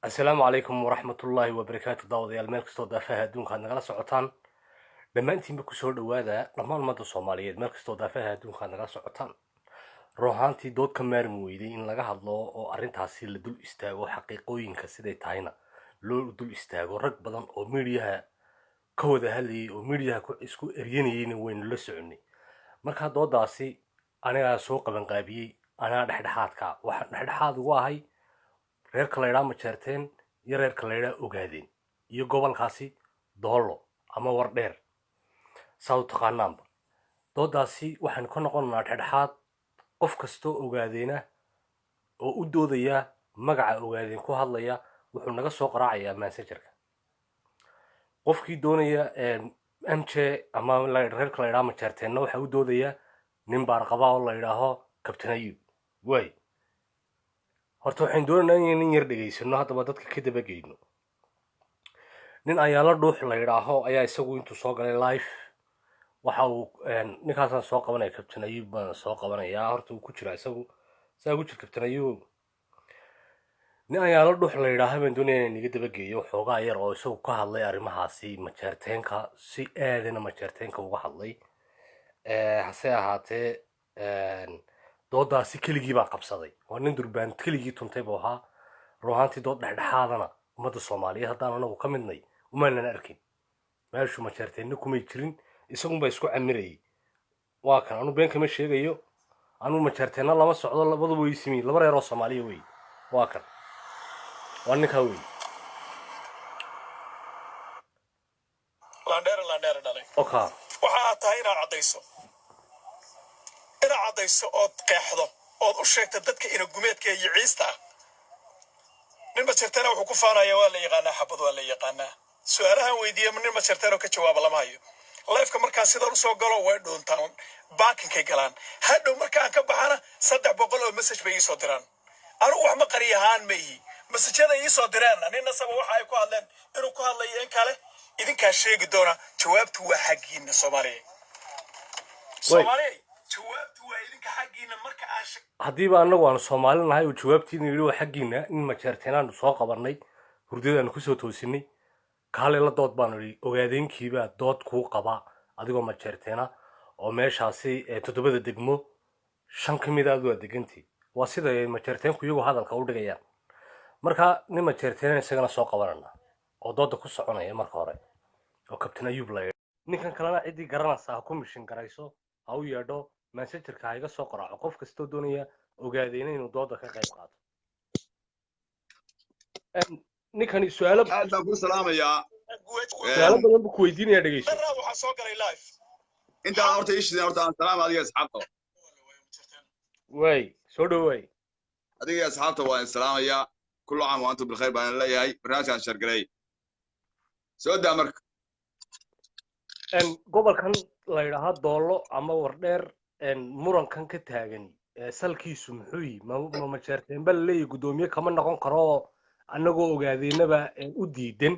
السلام عليكم ورحمة الله وبركاته داوديال meel kastoo daafaha adduunka aad nagala socotaan dhammaantiinba kusoo dhawaada dhammaan ummadda Soomaaliyeed meel kastoo daafaha adduunka aad nagala socotaan ruuxaantii dood ka maarmi weyday in laga hadlo oo arrintaasi la dul istaago xaqiiqooyinka siday tahayna loo dul istaago rag badan oo miidiyaha ka wada hadlayay oo miidiyaha ku isku eryanayayna waynu la soconay marka doodaasi anigaa soo qaban qaabiyey anaa dhexdhexaadka waxaan dhexdhexaad ugu ahay reerka la yidhaha majeerteen iyo reerka la yidhaha ogaadeen iyo gobolkaasi doollo ama wardheer saa u taqaanaanba doodaasi waxaan ka noqonaynaa dhexdhexaad qof kastoo ogaadeena oo u doodaya magaca ogaadeen ku hadlaya wuxuu naga soo qaraacayaa messengerka qofkii doonaya mj ama reerka la yidhaha majeerteenna waxaa u doodaya nin baarqaba oo la yidhaaho kabtain ayub waay horta waxaan doonaynaa inaan nin yar dhegaysano haddaba dadka ka dabageyno nin ayaala dhuux la yidhaaho ayaa isagu intuu soo galay live waxa uu ninkaasaan soo qabanaya kabtain ayub baan soo qabanayaa horta uu ku jira isagu saa ku jir kabtain ayub nin ayaala dhuux la yidhaaho baan doonaya inaan iga dabageeyo xoogaa yar oo isagu ka hadlay arrimahaasi majeerteenka si aadana majeerteenka uga hadlay hase ahaatee doodaasi keligii baa qabsaday waa nin durbaan keligii tuntay buu ahaa ruuxaantii dood dhexdhexaadana ummadda Soomaaliyeed haddaan anagu ka midnay umaanan arkin meeshu majeerteenna kumay jirin isagunbaa isku camirayay waa kan anu been kama sheegayo anu majeerteenna lama socdo labadu way simi laba reer oo Soomaaliya wey waa kan waa ninkaa wey landheer dhalay oka waxaa tahay inaad caddayso ood qeexdo ood u sheegto dadka ina gumeedka iyo ciista ah nin majeerteena wuxuu ku faanaya waa la yaqaanaa xabad waa la yaqaanaa su-aalahan weydiiya nin majeerteena ka jawaaba lama hayo lifeka markaan sidan usoo galo way dhuuntaan baakinkay galaan hadhow markaan ka baxana 300 oo message bay iisoo diraan anigu wax ma qariy ahaan ma ihi masajada iisoo direen nina saba waxa ay ku hadleen inuu ku hadlayo in kale idinkaa sheegi doona jawaabtu waa xaggiina Soomaaliya jawaabtu waa idinka xaggiina marka aan haddiiba annagu aanu Soomaali nahay oo jawaabtiina yidhi waa xaggiina in majeerteenaanu soo qabanay hurdadaanu kusoo toosinay kaale la dood baanu yidhi ogaadeenkiibaa dood kuu qaba adigoo majeerteena oo meeshaasi 7 degmo 5 ka mid aad waa degantii waa sida majeerteenku iyagu hadalka u dhigayaan marka nin majeerteena isagana soo qabanana oo dooda ku soconaya marka hore oo kabtain ayub la ninkan kalena cidii garanaysa ku mishin garayso ha u yeedho messengerka ha iga soo qaraaco qof kastoo doonaya ogaadeena inuu dooda ka qayb qaato ninkani su'aalo aad baan ku salaamayaa su'aalo badan buu ku weydiinayaa dhegeyso waxaa soo galay live intaan horta ishideen horta aan salaam adiga asxaabta waay soo dhawaay adiga asxaabta waan salaamayaa kullu caam wa antum bil khayr baan leeyahay barnaamijkan shargalay soo daa marka gobolkan la yidhaahaa doollo ama wardheer murankan ka taagan salkiisu muxuu yihi ma majeerteen bal leeyahay gudoomiye kama noqon karo annagoo ogaadeynaba u diidan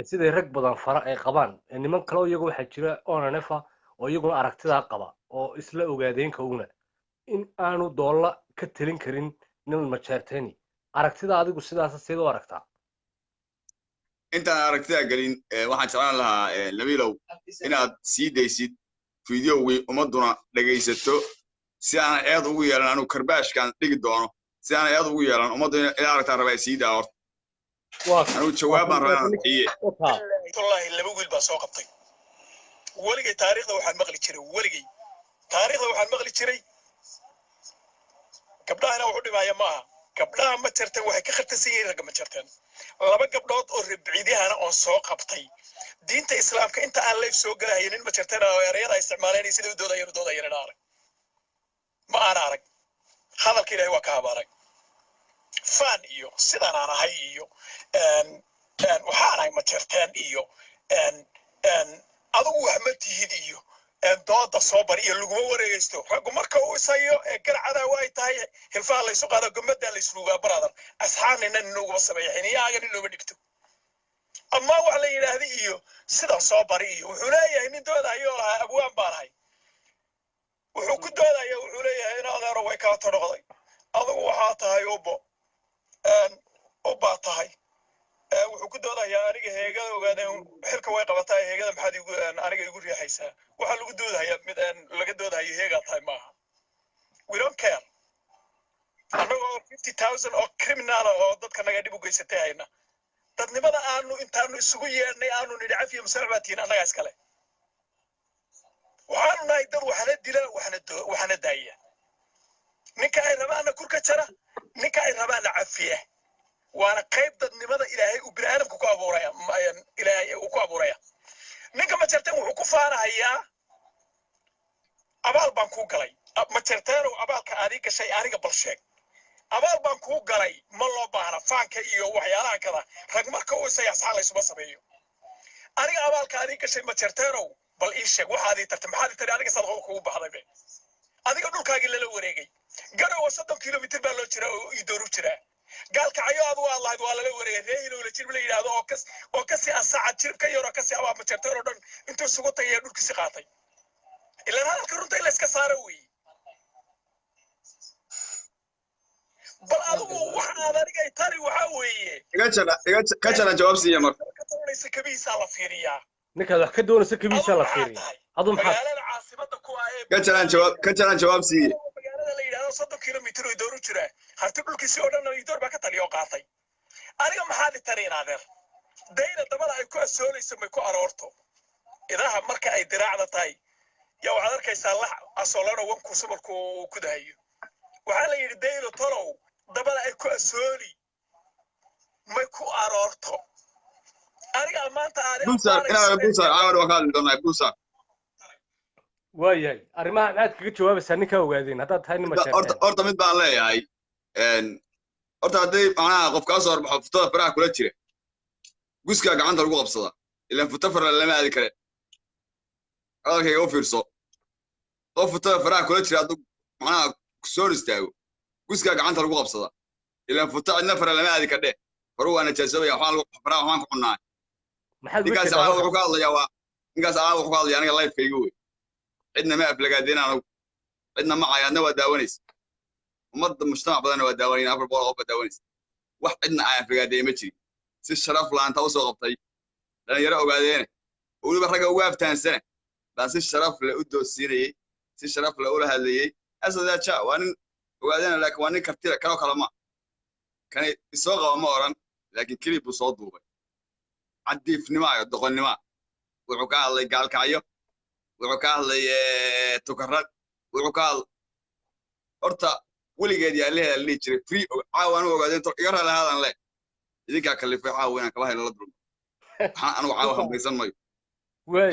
siday rag badan fara ay qabaan niman kale iyagu waxaa jira onanefa oo iyaguna aragtidaa qaba oo isla ogaadeenka una in aanu doolla ka talin karin nin majeerteeni aragtida adigu sidaas sidoo aragtaa intaan aragtida galin waxaan jeclaan lahaa nabiilow inaad sii daysid fiidiyowgii ummaduna dhagaysato si aan eed ugu yeelan anu karbaashkan dhigi doono si aan eed ugu yeelan ummaddu ila aragtaa rabaa sii daa horta anu jawaab baan rabaa wallahi laba wiil baa soo qabtay waligay taariikhda waxaan maqli jiray gabdhahana wuxuu dhimaaya maaha gabdhaha majeerteen waxay ka khartasan yihiin ragga majeerteen laba gabdhood oo ribcidiyahana oon soo qabtay diinta islaamka inta aan live soo galahay nin majeerteen oo erayada isticmaaleen sida u doodayeen arag ma aan arag hadalka ilaahay waa ka habaaray fan iyo sidaan aan ahay iyo waxaan ahay majeerteen iyo adigu wax ma tihid iyo dooda soo bari iyo laguma wareegaysto raggu marka uu isayo garcada way tahay hilfaa la isu qaado gumada la isluugaa brother asxaanina inuu sameeyo xiniyaaga in loo dhigto amma wax la yiraahdo iyo sida soo bari iyo wuxuu leeyahay nin doodayo abwaan baarahay wuxuu ku doodayaa wuxuu leeyahay in adeero way ka toroqday adigu waxa tahay ubba tahay aniga heegada ogaadeen xilka way qabataa heegada maxaad igu aniga igu riixaysaa waxa lagu doodaya mid laga doodayo heegaa tahay maaha we don't care annagoo 50,000 oo criminal oo dadka naga dhib u geysatay hayna dadnimada aanu intaanu isugu yeernay aanu nidhi cafiya masarabaatiin annaga iskale waxaanu nahay dad waxna dila waxna daaya ninka ay rabaana kurka jara ninka ay rabaana cafiya waana qayb dadnimada ilaahay uu bini'aadamku ku abuuraya ilaahay uu ku abuuraya ninka ma jartan wuxuu ku faanahayaa abaal baan kuu galay ma jartaanow abaalka adig gashay aniga bal sheeg abaal baan kuu galay ma loo baahna faanka iyo waxyaalaha kada rag marka uu isaga sax la isuma sameeyo aniga abaalka adig gashay ma jartaanow bal ii sheeg waxaad ii tartay maxaad ii tiri aniga sadaqo kugu baxday adiga dhulkaagii lala wareegay garow 30 kilomitir baa loo jira oo ii dooru jira gaalka cayo aad waa lahayd waa lala wareegay reehilo la jirb la yiraahdo oo kasi asaacad jirka yaro kasi abaab ma jartaano dhan intuu sugu tagay dhulkiisa qaatay ilaa halka runta ila iska saaro weey bal adigu waxaad aniga tari waxa weeye ka jara jawaab siiya marka ka doonaysa kabiisa la fiiriyaa ninka wax ka doonaysa kabiisa la fiiriyaa adu maxaa magaalada caasimada ku ah ka jara jawaab siiya magaalada la yiraahdo 30 kilomitir oo dooru jira harti dhulkiisa oo dhan ay door ba ka taliyo qaatay aniga maxaad tariin adeer dayna dabada ay ku asoolayso may ku aroorto idaha marka ay diraacda tahay yaa waxaad arkaysaa la asoolana wanku sabarku ku dahayo waxaa la yidhi daylo tolow dabada ay ku asooli may ku aroorto aniga maanta buusar inaa buusar caawad waa kaadli doonaa buusar waayahay arrimaha maxaad kaga jawaabaysaa ninka ogaadeen haddaad tahay nima sheegtay horta mid baan leeyahay horta hadday macnaha qof kaa soo horbaxo futada faraha kula jira guskaa gacanta lagu qabsadaa ilaan futa fara lama aadi kare hadalkayga u fiirso qof futada faraha kula jira hadduu macnaha soo istaago guskaa gacanta lagu qabsadaa ilaan futa cidna fara lama aadi kadhe faru waa najaasabaya faraha waxaan ku xunnaa ninkaas aa wuxuu ka hadlayaa waa ninkaas aa wuxuu ka hadlayaa aniga lifekayga wey cidna ma aflagaadeen anagu cidna ma cayaadna waa daawanaysa ummadda mujtamac badanna waa daawanayna 400 qof baa daawanaysa wax cidna aan aflagaadeey ma jirin si sharaf laanta u soo qabtay dhalinyaro ogaadeene weliba ragga ugu aftaansana baa si sharaf leh u doosiinayey si sharaf leh ula hadlayey asadaa ja waa nin ogaadeena laakiin waa nin kartida kaloo kale ma kan isoo qaba ma oran laakiin kilib buu soo duubay cadiifnimo iyo doqonnimo wuxuu ka hadlay gaalkacyo wuxuu ka hadlay tukarad wuxuu ka hadlay horta weligeed yaa leeyahay la jiray free caawa anu ogaadeen iga raali hadan le idinka kalifay caawa inaan kaba haylo la dulmo waxaan anu caawa hambaysan mayo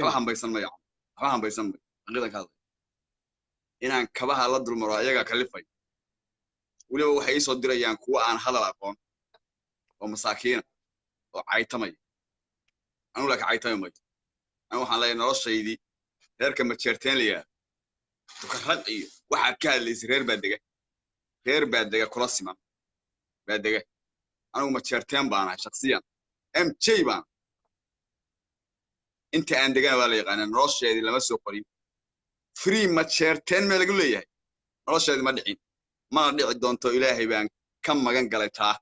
kaba hambaysan mayo aqiidan ka hadlay inaan kabaha la dulmo ayaga kalifay weliba waxay ii soo dirayaan kuwa aan hadal aqoon oo masaakiina oo caytamay anu laakiin caytamay mayo anu waxaan leeyahay noloshaydii reerka ma jeerteen liyaa tukarad iyo waxaad ka hadlaysay reer baa dega kula siman baa dega anigu ma jeerteen baanahay shaksiyan mj baan inta aan degana waa la yaqaanaa nolosheedii lama soo qorin free ma jeerteen mee lagu leeyahay nolosheedii ma dhicin mana dhici doonto ilaahay baan ka magan galay taa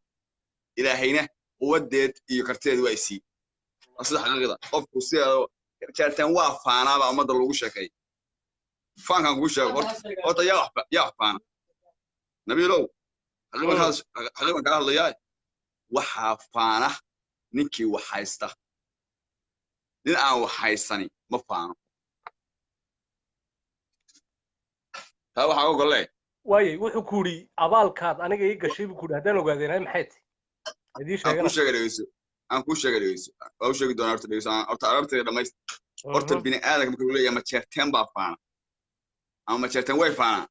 ilaahayna quwadeed iyo karteed waa isii sida xaqiiqda qofku sidaa jeerteen waa faanaaba ummadda lagu sheekay faankan kuu sheego horta yaa faana nabiilow xaqiiqan kala hadlayaa waxaa faana ninkii wax haysta nin aan wax haysani ma faano taa waxaa ogolee waayay wuxuu ku yidhi abaalkaad aniga ii gashay buu ku yidhi haddaan ogaadeenay maxay tahay idii sheegana aan kuu sheegay dhegeyso waa u sheegi doonaa horta dhegeyso horta arabteeda dhamaysta horta bini aadamka markuu leeyahay ma jeerteen baa faana ama ma jeerteen way faanaan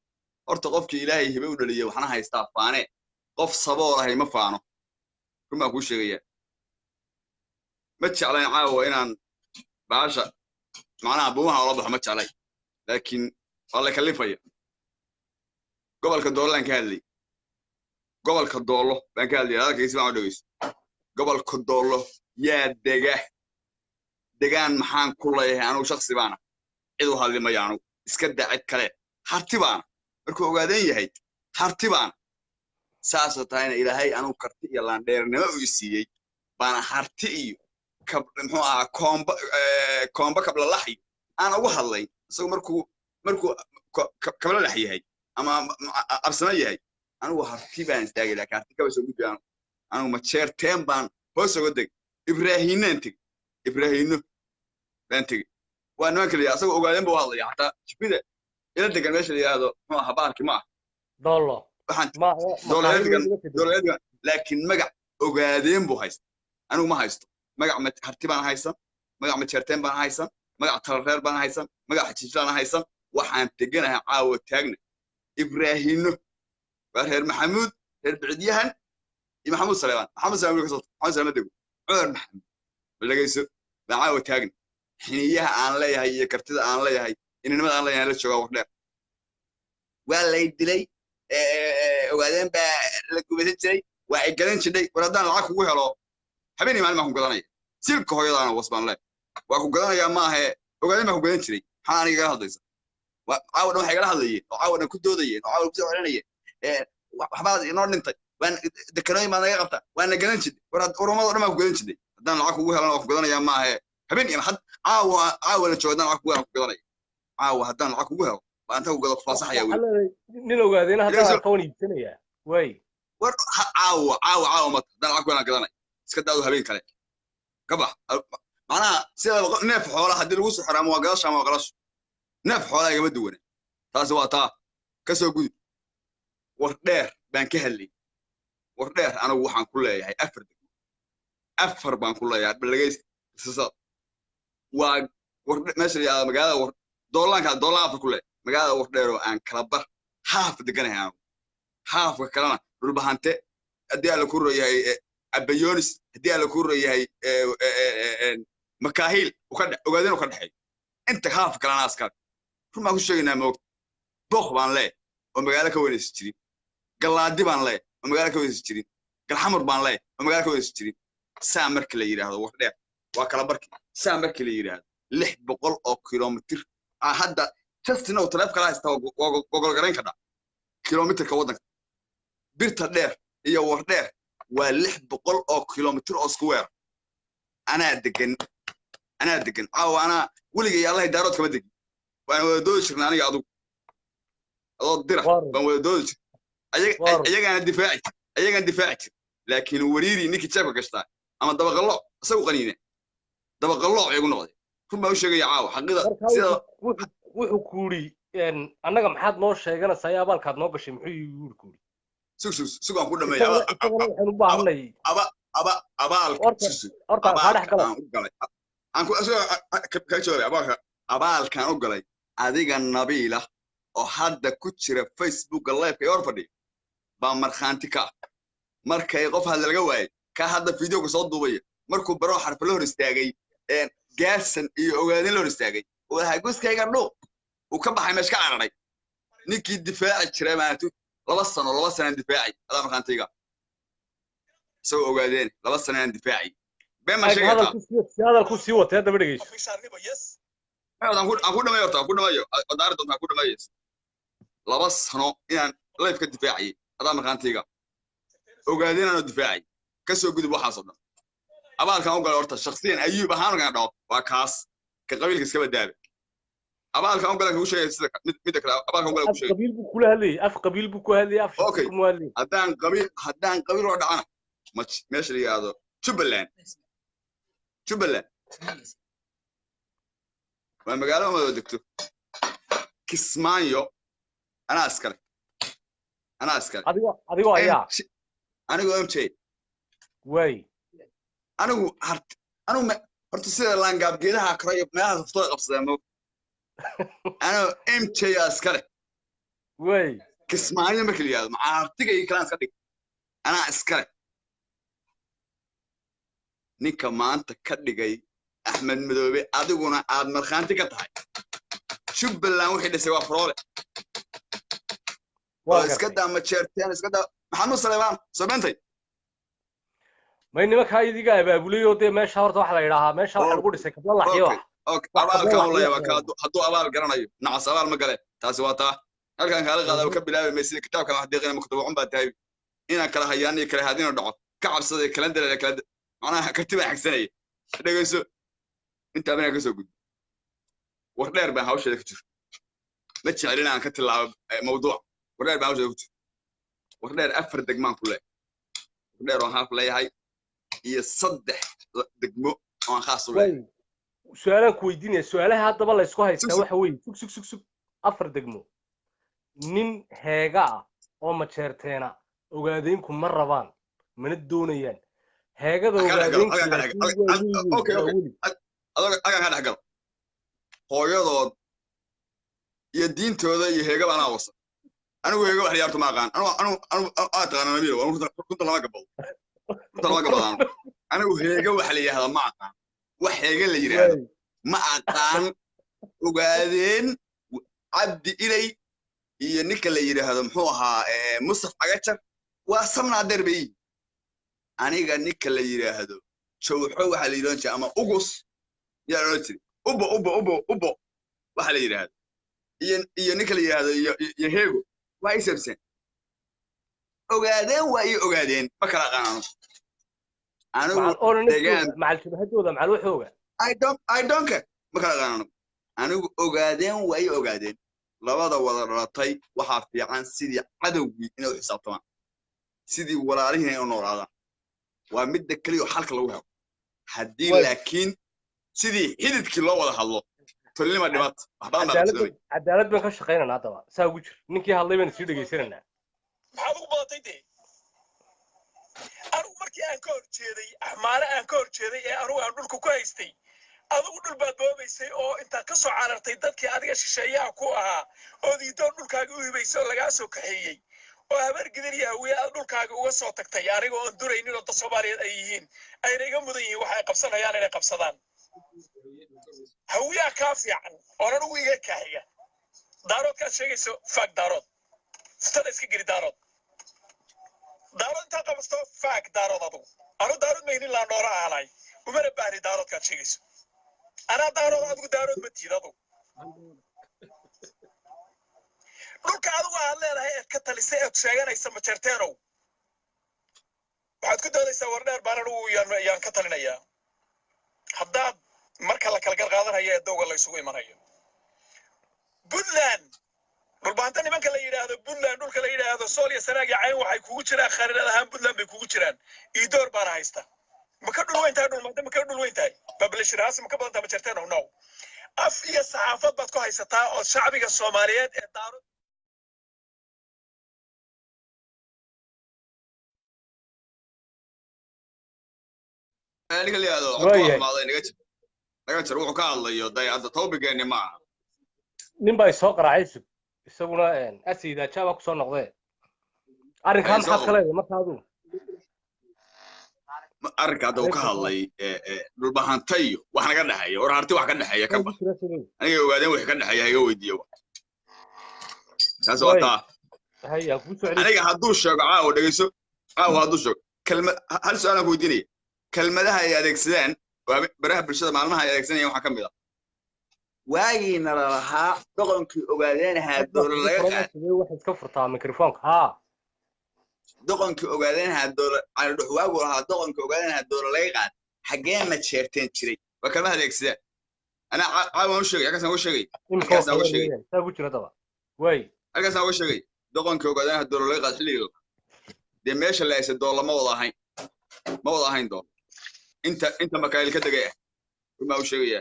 horta qofkii ilaahay hibe u dhaliyay waxna haystaa faane qof sabool ahay ma faano run baan kuu sheegayaa ma jeclayn caawa inaan baasha macnaha buumaha ula baxo ma jeclay laakiin waa la kalifaya gobolka doollaan ka hadlay gobolka doollo baan ka hadlay hadalkaysi baan u dhegeyso gobolka doollo yaa degaan maxaan ku leeyahay anugu shaksi baana cid u hadli maya anugu iska daa cid kale harti baana markuu ogaadeen yahay harti baana saasoo tahayna ilaahay anugu karti iyo laandheernimo u isiiyey baana harti iyo muxuu ahaa koomba kabla laxi aan ugu hadlay isagoo markuu kabla lax yahay ama absama yahay anigu harti baan istaagay laakiin harti kaba soo gudbi anigu ma jeerteen baan hoos uga deg ibraahiinaan teg ibraahiino baan tegey waa niman kaliya asagoo ogaadeen buu hadlaya xataa jibida ila degan meesha la yidhaahdo muxuu ahaa baarki ma ah doolo waxaan ma dowladeedgan laakiin magac ogaadeen buu haysta anigu ma haysto magac harti baan haysan magac majeerteen baan haysan magac talareer baan haysan magac xajiijlaan haysan waxaan teganahay caawa taagna ibraahiino waa reer maxamuud reer bicdiyahan iyo maxamuud saleebaan maxamuud saleebaan dego cumar maxamuud balagayso baa caawa taagna xiniyaha aan leeyahay iyo kartida aan leeyahay inanimada aan leeyahay la joogaa war dheer waa lay dilay ogaadeen baa la gubaysan jiray waa ay gadan jidhay war haddaan lacag kugu helo habeenii maalin baan ku gadanaya silka hooyadaana wasbaan le waa ku gadanayaa maahe ogaadeen baan ku gadan jiray maxaa aniga igala hadlaysa caawa dhan waxay igala hadlayeen oo caawa dhan ku doodayeen oo caawa kusoo celinayeen waxbaad inoo dhintay waan dekanooyin baad naga qabta waan na gadan jidhay war urumada dhan baan ku gadan jidhay haddaan lacag kugu helana waa ku gadanayaa maahe habeen iyo caawa la joogo haddaan lacag kugu helo ku gadanaya caawa haddaan lacag kugu helo waa inta ku gado ku faasaxaya weli nin ogaadeen haddaan arkoon iibsanayaa way war caawa mata haddaan lacag ku helaan gadanaya iska daado habeen kale ka bax macnaha sida neef xoolaha haddii lagu soo xiro ama waa gadasho ama waa qalasho neef xoolaha igama duwana taasi waa taa ka soo gudub war dheer baan ka hadlay war dheer anigu waxaan ku leeyahay afar baan ku leeyahay balagaysa waa war meesha la magaalada war doolaan afar ku leeyahay magaalada war dheer oo aan kala bar haaf deganahay anigu haafka kalena dhulbahante haddii aan la ku royahay abayonis haddii aan la ku royahay makaahil ogaadeen u ka dhexeey inta haaf kalena askar run baan ku sheegaynaa moogta booq baan leeyahay oo magaalo ka wanaysa jirin galaadi baan leeyahay oo magaalo ka wanaysa jirin galxamur baan leeyahay oo magaalo ka wanaysa jirin saa marka la yidhaahdo war dheer waa kala barki saa marka la yidhaahdo 600 oo kilomitir hadda justin oo taleef kala haysta gogolgarayn ka dhac kilomitirka waddanka birta dheer iyo war dheer waa 600 oo kilomitir oo square anaa degan caawa anaa weligay allahay daarood kama degin waan wada doodi jirnay aniga adugu adoo dira baan wada doodi jirnay ayagaan difaaci jir laakiin wariiri ninkii jeebka gashtaa ama dabaqallo isagu qaniine dabaqallo igu noqday run baan u sheegaya caawa xaqida sida wuxuu ku yiri annaga maxaad noo sheeganaysaa ayaa abaalkaad noo gashay muxuu yiri ku yiri sugaan ku dhameeyay waxaan u baahnay abaalkan u galay adiga nabiila oo hadda ku jira Facebook live ka hor fadhiya baa markhaanti ka markay qof hadda laga waayay ka hadda fiidiyoga soo duubaya markuu baro xarf la hor istaagay gaarsan iyo ogaadeen la hor istaagay oo haguskayga dhow uu ka baxay meesh ka cararay ninkii difaaci jiray maatu 2 sano difaaci adaa markhaantiga soo ogaadeen 2 sano difaaci bema sheegay hadal ku sii watay daba dhigayso aan ku dhameeyo wadaarada aan ku dhameeyo 2 sano inaan live ka difaacay adaa markhaantiga ogaadeen aan difaaci ka soo gudub waxaas oo dhan abaalkan u galay horta shakhsiyan ayuub ahaan uga dhaw waa kaas ka qabiilka iska badaabe abaalkan u galay ku sheegay sida mid kale abaalkan u galay ku sheegay qabiil buu kula hadlay af qabiil buu ku hadlay af shakhsi ku hadlay haddaan qabiil oo dhacana meesha la yiraahdo Jubaland waa magaalo ma degto Kismaayo ana askari adigo ayaa anigu MJ way anigu horta sida laangaab geedaha karayo meelaha soo qabsadeen ana MJ askari way Kismaayo markii la yiraahdo macaartiga iyo kalaas ka dhig ana askari ninka maanta ka dhigay Axmed Madoobe adiguna aad markhaanti ka tahay Jubaland wixii dhisay waa Froole waa iska daama jeerteen iska daa maxamed Saleebaan sabantay ma inima ka idiga abaabulayo de meesha horta waxa la yiraahdaa meesha waxa lagu dhisay kabla laxiyo abaalka wallahi waa ka haduu abaal garanayo nacas abaal ma gale taasi waa taa halkan kala qaado ka bilaabay meesha kitaabka wax deeqina maktuuban baa tahay inaan kala hayaan iyo kala hadina dhaco ka cabsaday kala dalay kala macnaha katiba xigsanay dhegeyso inta baan ka soo gudbay war dheer baan hawsheeda ku jiro ma jeclin aan ka tilaabo mawduuc war dheer baan hawsheeda ku jiro war dheer afar degmaan ku leeyahay war dheer oo half leeyahay iyo 3 degmo oo khaas u leeyahay su'aalaan ku weydiinaya su'aalaha haddaba la isku haystaa waxa weeye sug afar degmo nin heega ah oo ma jeerteena ogaadeenku ma rabaan mana doonayaan heegada ogaadeenku okay adag ka dhaxgal hooyadood iyo diintooda iyo heega baan awsa anigu heega wax ciyaarto ma aqaan anu aqaan nabiyo kunta lama gabadaan anigu heega wax la yiraahdo ma aqaan wax heega la yiraahdo ma aqaan ogaadeen abdi ilay iyo ninka la yiraahdo muxuu ahaa Mustaf Agajar waa samna darbi aniga ninka la yiraahdo jawxo waxa la yiraahdo ama ugus yaa la tiri ubo waxa la yiraahdo iyo ninka la yiraahdo iyo heego waa isabsan ogaadeen ma kala qanaan anigu deegaan macal shubahadooda macal waxooga I don't care ma kala qanaan anigu ogaadeen labada wada dhalatay waxa fiican sidii cadawgii inuu xisaabtamaan sidii walaalihiin inuu noolaadaan waa mid kaliya oo xalka lagu helo haddii laakiin sidii xididkii loo wada hadlo tolnima dhibaat cadaalad baan ka shaqeynaa hadaba saa ugu jir ninkii hadlay baan sii dhageysananaa maxaad ugu badatay dee anigu markii aan ka horjeeday axmaale aan ka horjeeday ee anigu aan dhulka ku haystay adigu dhul baad boobaysay oo intaad ka soo carartay dadkii adiga shisheeyaha ku ahaa oo diidoon dhulkaaga u hibaysay oo lagaa soo kaxeeyey oo habar gidan iyo hawiye aad dhulkaaga uga soo tagtay aniga oon duraynin oo dad Soomaaliyeed ay yihiin ayna iga mudan yihiin waxa ay qabsanayaan inay qabsadaan hawiyaa kaa fiican oonan ugu iga kaaxiga daaroodkaad sheegayso faag daarood stada iska geli daarood intaa qabasto faag daarood adugu anu daarood maynin laa noora ahalay umana baahni daaroodkaad sheegayso anaa daarood adigu daarood ma tiid adugu dhulka adigu aad leedahay eed ka talisay eed sheeganaysa ma jeerteenow waxaad ku doodaysaa war dheer baan anigu yaan ka talinayaa haddaad marka la kala garqaadanayo ee dowga la isugu imanayo Puntland dhulbaanta nimanka la yiraahdo Puntland dhulka la yiraahdo Soomaaliya Sanaag iyo Cayn waxay kugu jiraan khariirada ahaan Puntland bay kugu jiraan ii door baan haysta maka dhul weyntahay dhulmaanta maka dhul weyntahay bablishiraas maka badan ma jirteen oo no af iyo saxaafad baad ku haysataa oo shacbiga Soomaaliyeed ee daaro aniga liyaado oo maaday naga jir wuxuu ka hadlayo dayacada topigeeni ma aha nin baa soo qaraacay isaguna asida jaaba ku soo noqday arrinkan maxaa kale markaa adu arrinka uu ka hadlay dhulbahantayo wax naga dhaxayo war harti wax ka dhaxaya ka bax aniga ogaadeen wax ka dhaxaya iga weydiiyo taas waa taa haya ku soo celin aniga hadduu sheego caawa dhageyso caawa hadduu sheego kelmad hal su'aal aan weydiinay kelmadaha ay adeegsadaan baraha bulshada maalmaha ay adeegsanayaan waxa kamid ah waagina lahaa doqonkii ogaadeen dowlad laga qaaday wax iska furtaa mikrofoonka ha doqonkii ogaadeen dowlad aan dhuxwaagu lahaa doqonkii ogaadeen dowlad laga qaaday xagee ma jeerteen jiray waa kelmadaha adeegsadaan ana caawa u sheegay halkaas aan u sheegay saa ku jira daba way halkaas aan u sheegay doqonkii ogaadeen dowlad laga qaaday xilliga de meesha la haysa dowlad ma wada ahayn doon inta makaayil ka dagay ma u sheegaya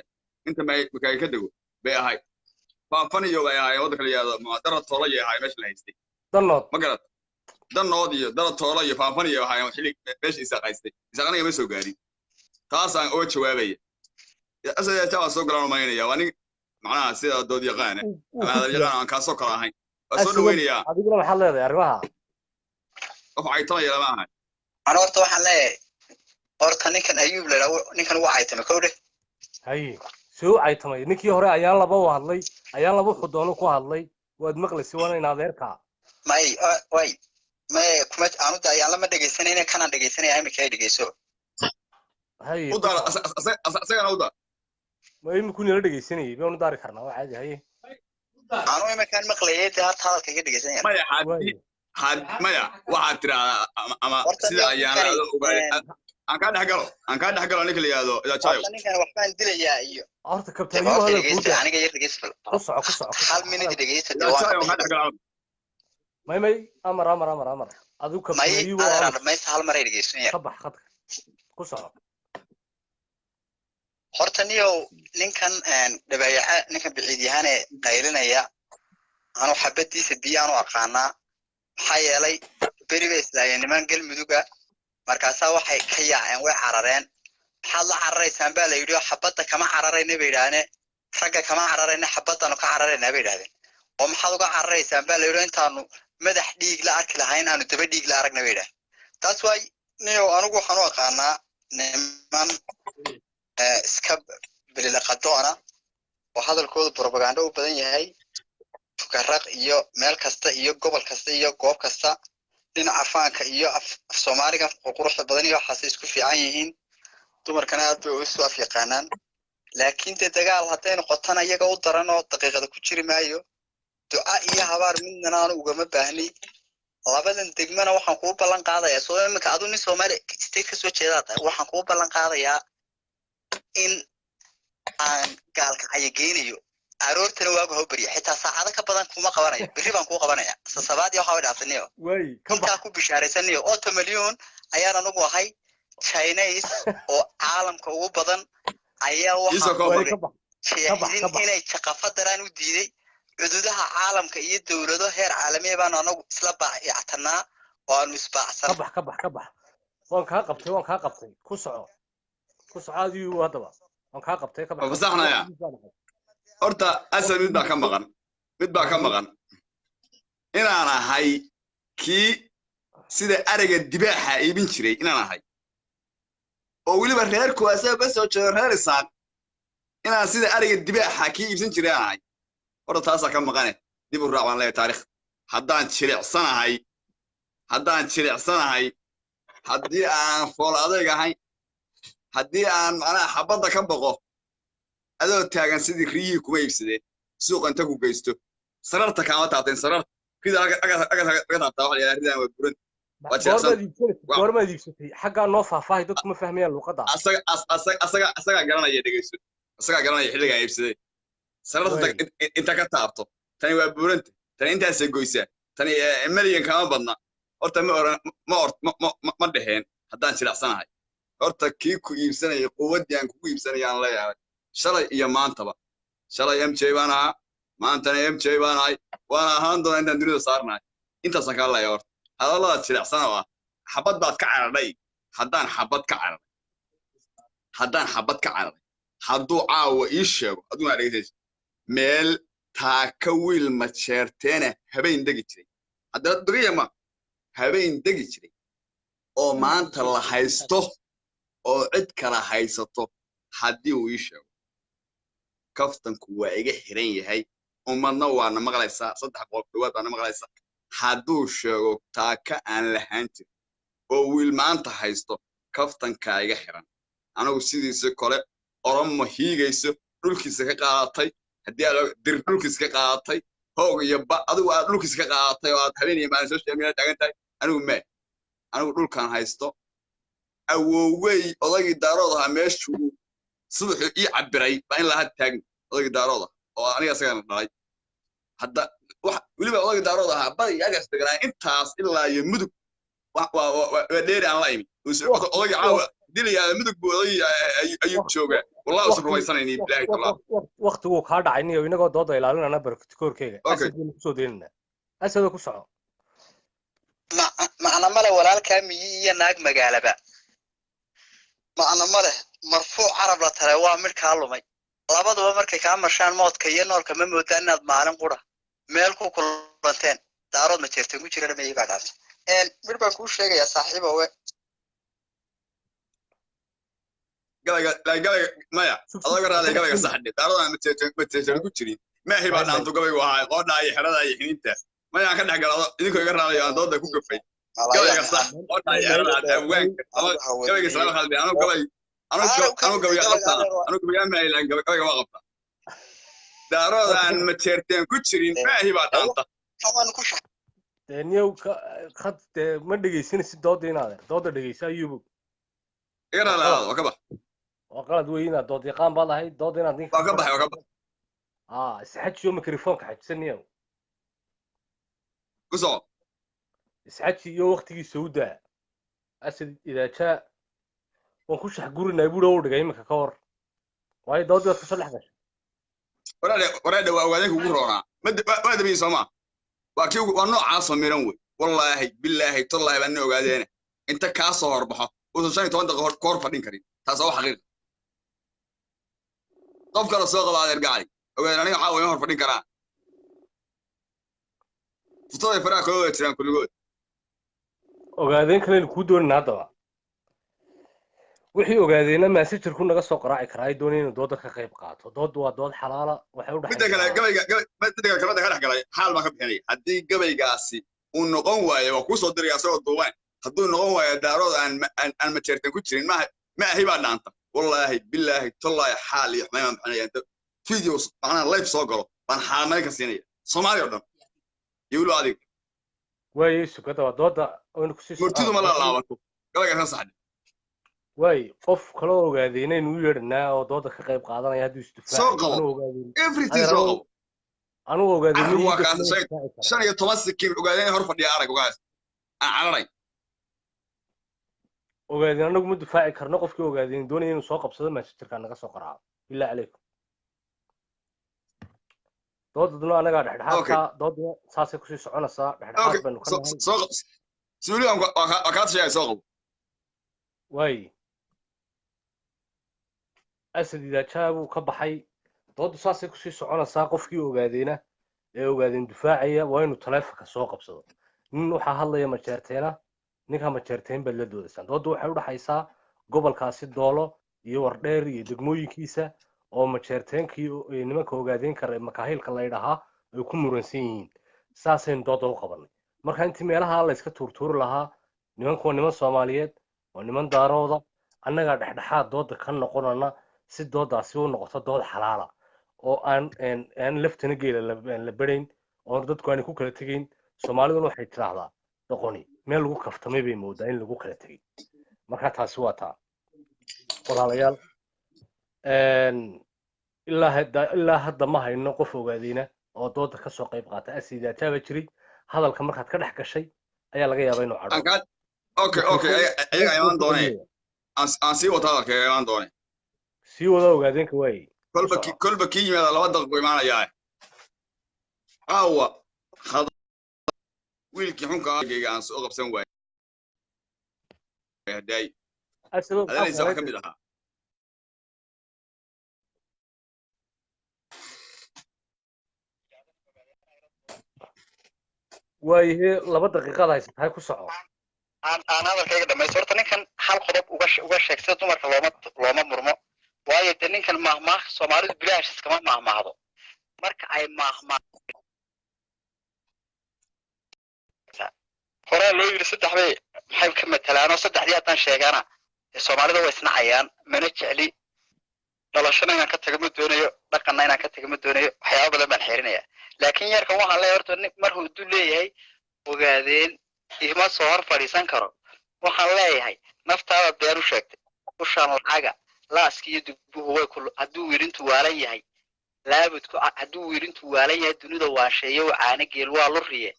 inta makaayil ka dago bay ahay faafaniyo bay ahay wada kala yaado muadara toola yahay meesha la haystay danood ma garad danood iyo dara toola iyo faafaniyo ahay xilli meesha isa qaystay isaqaniga ma soo gaarin taas aan oo jawaabaya asaya taa soo galaan maynaya wani macnaha sida dood yaqaan ama hada yaqaan aan ka soo kala ahayn soo dhaweynaya adiguna maxaa leedahay arrimaha qof ay tan yeelama ahay ana horta waxaan leeyahay horta ninkan ayuub leeyahay ninkan waa ay tamay kowde hay soo ay tamay ninkii hore ayaan laba u hadlay ayaan laba xudoono ku hadlay waad maqlaysi wana in adeerka may kuma aanu ayaan lama dhageysanayna kana dhageysanaya imika ay dhageyso hay u dar asagana u dar ma imku nila dhageysanayay baan u dari karnaa waa caadi hay aanu imika maqlayay taas hadalka iga dhageysanaya maya waxaad tiraahdaa ama sida ayaan la ogaay aan ka dhex galo ninka la yiraahdo ila jaayo ninkan waxbaan dilayaa iyo horta kabtan ayuu hadal ku daa aniga yar dhageysta ku soco hal minute dhageysta ila jaayo aan ka dhex galo may amar adigu kabtan ayuu hal mar ay dhageysanayaan sabax khadka ku soco horta niyow ninkan dhabayaca ninkan biciidyahan ee qaylinaya anu xabadiisa biyaan u aqaanaa maxaa yeelay beriga islaayeen niman galmuduga markaasaa waxay ka yaaceen way carareen maxaad la cararaysaan baa la yidhi xabadda kama cararayna bay yidhaahne ragga kama cararayna xabaddaanu ka cararaynaa bay yidhahdeen oo maxaad uga cararaysaan baa la yidhi intaanu madax dhiig la arki lahayn aanu daba dhiig la aragna bay yidhahdeen taas waay niyow anigu waxaan u aqaanaa niman iska bililaqadoona oo hadalkooda propaganda u badan yahay fukaraq iyo meel kasta iyo gobol kasta iyo goob kasta dhinaca faanka iyo af Soomaaliga quruxda badan iyo waxaas isku fiican yihiin dumarkana aad bay u isu af yaqaanaan laakiin dagaal haday noqotaan iyaga u daran oo daqiiqada ku jiri maayo duca iyo habaar midna aan ugama baahni labadan degmana waxaan ku ballan qaadayaa soo imika adu nin Soomaali state ka soo jeedaa waxaan ku ballan qaadayaa in aan gaalka ay geenayo aroortana waagu hoo bariya xitaa saacado ka badan kuma qabanayo bari baan ku qabanaya sasabaadii waxa way dhaafsanayo way ka bax ku bishaaraysanayo oo 8 milyan ayaan anagu ahay Chinese oo caalamka ugu badan ayaa waxa inay shaqafadaraan u diiday xuduudaha caalamka iyo dawlado heer caalami ah baan anagu isla baactanaa oo aanu isbaacsan ka bax waan ka qabtay ku socaadiyo hadaba waan ka qabtay ka bax fasaxnaya horta asal mid baa ka maqan inaan ahay kii sida ariga dibaaxa iibin jiray inaan ahay oo waliba reerku asaga bas oo jeedo reer isaaq inaan sida ariga dibaaxa kii iibsan jiray aan ahay horta taas ka maqane dib u raacaan leeyahay taariikh haddaan jilicsanahay haddii aan fool adeeg ahay haddii aan macnaha xabadda ka boqo adoo taagan sidii riyihii kuma iibsadeen suuqa inta ku geysto sararta kaama taabteen sarar rida aga taabtaa waxa la ridaan waa buran goormaad iibsatay xaggaa noo faahfaahay dadku ma fahmayaan luuqadda asagaa garanaya dhegeyso asagaa garanaya xilligaa iibsaday sararta inta ka taabto tani waa buranta tani intaasay goysaa tani milyan kama badna horta ma dheheen haddaan jilacsanahay horta kii ku iibsanayay quwaddii aan kugu iibsanayaan leeyahay shalay iyo maantaba shalay MJ baan ahaa maantana MJ baan ahay waana ahaan doonaa intaan dunida saarnahay intaasaan kaa leeyahay horta hadallada jilacsana waa xabad baad ka cararay haddaan xabad ka cararay hadduu caawa ii sheego aduuna dhegeysanaysa meel taaka wiil ma jeerteena habeen degi jiray haddana dogayama habeen degi jiray oo maanta la haysto oo cid kala haysato haddii uu ii sheego kaftanku waa iga xiran yahay ummadna waana maqlaysaa 3 dhawaad baana maqlaysaa hadduu sheego taaka aan lahaan jirin oo wiil maanta haysto kaftanka iga xiran anagu sidiisa kale oromo hiigayso dhulkiisa ka qaadatay haddii aad dir dhulkiisa ka qaadatay hoog iyo adigu aad dhulkiisa ka qaadatay oo aad habeen iyo maalin social media taagan tahay anigu dhulkan haysto awowey odagii daarooda meeshuu subaxu ii cabiray baa in la had taagin odagii daarooda oo aniga asagana dhalay hadda wax waliba odagii daarooda ahaa badi agaas deganaa intaas ilaa iyo mudug waa dheeri aan la imi odagii caawa dilaya mudug buu odagii ayuu joogaa wallahi usan rumaysanayni bilaahi tallah waqtigu kaa dhacay niyo inagoo dooda ilaalinana barkoorkeyga asadina kusoo deynana asada ku soco macna male walaalkaa miyi iyo naag magaalaba macna male marfuuc carab la tare waa mid kaa lumay labaduba markay kaa marshaan moodka iyo noolka ma moodaan inaad maalin qura meel ku kulanteen daarood ma jeerteen ku jira dhameeyay baa dhaafay mid baan kuu sheegayaa saaxiibowe galaga maya adaga raali galaga saxde daarood ma jeerteen ku jirin ma hiba dhaanto gabaygu ahaa qoodha iyo xirada iyo xiniinta maya ka dhax galado idinkoo iga raalayo aan dooda ku gafay gabayga sax qoodha iyo xirada afwaanka gabayga salaam khalbi anu gabayga ma ilaan gabayga waa qabta daaroodaan ma jeerteen ku jirin maahi baa dhaanta niyow khad ma dhegeysanaysid dooda inaad dooda dhegeysa ayuubu إيرا لا وكبح وقالت وين دود يقام بالله هي دود هنا دينك وكبح اسحج شو ميكروفونك حجسني قصو اسحج يو وقتي سودا اسد اذا جاء وكوش حقورنا يبودا ودغاي مكا كور واي دود وقت صلح داش وراده وادك ورونا ما دبي سما واكي ونوع عاصم ميران وي والله بالله تالله بان اوغادين انت كا سو horbaxo oo 15 daqiiqo koor fadhin karin taas oo xaqiiq qof kale soo qabaad ergacay ogaan aniga caawiyo hor fadhin karaa futoy faraa kooda tiraan kulligood ogaadeen kale ku doonina hadaba wixii ogaadeena message ku naga soo qaraaci karaa ay doonayeen dooda ka qayb qaato dood waa dood xalaala waxay u midda kale gabayga kala galay xaal ma ka bixinay hadii gabaygaasi uu noqon waayo waa ku soo diray asoo duwan hadduu noqon waayo daarood aan ma jeertan ku jirin ma ahi baa dhaanta wallahi billahi tallahi xaal iyo xmayma bixinayaan videos ana live soo galo baan xaamay ka siinaya Soomaali oo dhan yuu adig way sukada waa dooda oo ku sii murtidu ma la laabato gabayga ka saxday way qof kale ogaadeena inuu yeedhnaa oo dooda ka qayb qaadanaya haddii istifaac soo qabo everything soo qabo anu ogaadeena waa ka 15 sekin ogaadeen hor fadhiya arag ogaas aan cararay ogaadeen anagu ma difaaci karno qofkii ogaadeen doonaya inuu soo qabsado message-ka naga soo qaraaco ilaa alaykum doodaduna anaga dhexdhexaadka doodda saasay ku sii soconaysaa dhexdhexaad baynu ka nahay soo suuliyan waa ka tashay soo qabo way asad ida jaabu ka baxay doodda saasay ku sii soconaysaa qofkii ogaadeena ee ogaadeen difaacaya waa inuu taleefanka soo qabsado nin waxa hadlaya ma jeerteena ninka ma jeerteen bad la doodaysan doodda waxay u dhaxaysaa gobolkaasi doolo iyo wardheer iyo degmooyinkiisa oo ma jeerteenkii nimanka ogaadeen kara makaahilka la yiraahdo ay ku muransan yihiin saaseen doodda u qabanay marka intii meelaha la iska tuurtuuri lahaa nimanku waa niman Soomaaliyeed waa niman daarooda annaga dhexdhexaad doodda ka noqonana si dooddaasi u noqoto dood xalaala oo aan laftana geela la barayn oo dadku aan ku kala tageyn Soomaaliduna waxay tiraahdaa doqoni meel lagu kaftamay bay moodaa in lagu kala tagay marka taasi waa taa walaalayaal ilaa hadda ma hayno qof ogaadeena oo dooda ka soo qayb qaata asiida taaba jiray hadalka markaad ka dhex gashay ayaa laga yaabaa inuu cadho okay ayaga imaan doonee aan sii wata hadalka imaan doonee sii wada ogaadeenka waayey kolba kii yimaada 2 daqiiqo imaanayaa aawa wiilkii xunka agayga aan soo qabsan waayay haday adaysa wax ka mid ahaa waayahe 2 daqiiqad haysataa ku soco aan hadalkayga dhamaysto horta ninkan hal qodob uga sheeg sida dumarka looma murmo waayo de ninkan maahmaah Soomaalidu bilaash iskama maahmaahdo marka ay hore loo yiri saddex bay maxay ka matalaano saddexdii haddaan sheegana Soomaalida way isnacayaan mana jecli noloshana inaan ka tagama doonayo dhaqanna inaan ka tagama doonayo waxyaabo badan baan xeerinaya laakiin yarkan waxaan leeyahay horta mar huu leeyahay ogaadeen ima soo hor fadhiisan karo waxaan leeyahay naftaada beer u sheegtay ushaan lacaga laaski iyo dubuhu way ku hadduu wiirintu waalan yahay laabudku hadduu wiirintu waalan yahay dunida waa sheeyo caana geel waa luriye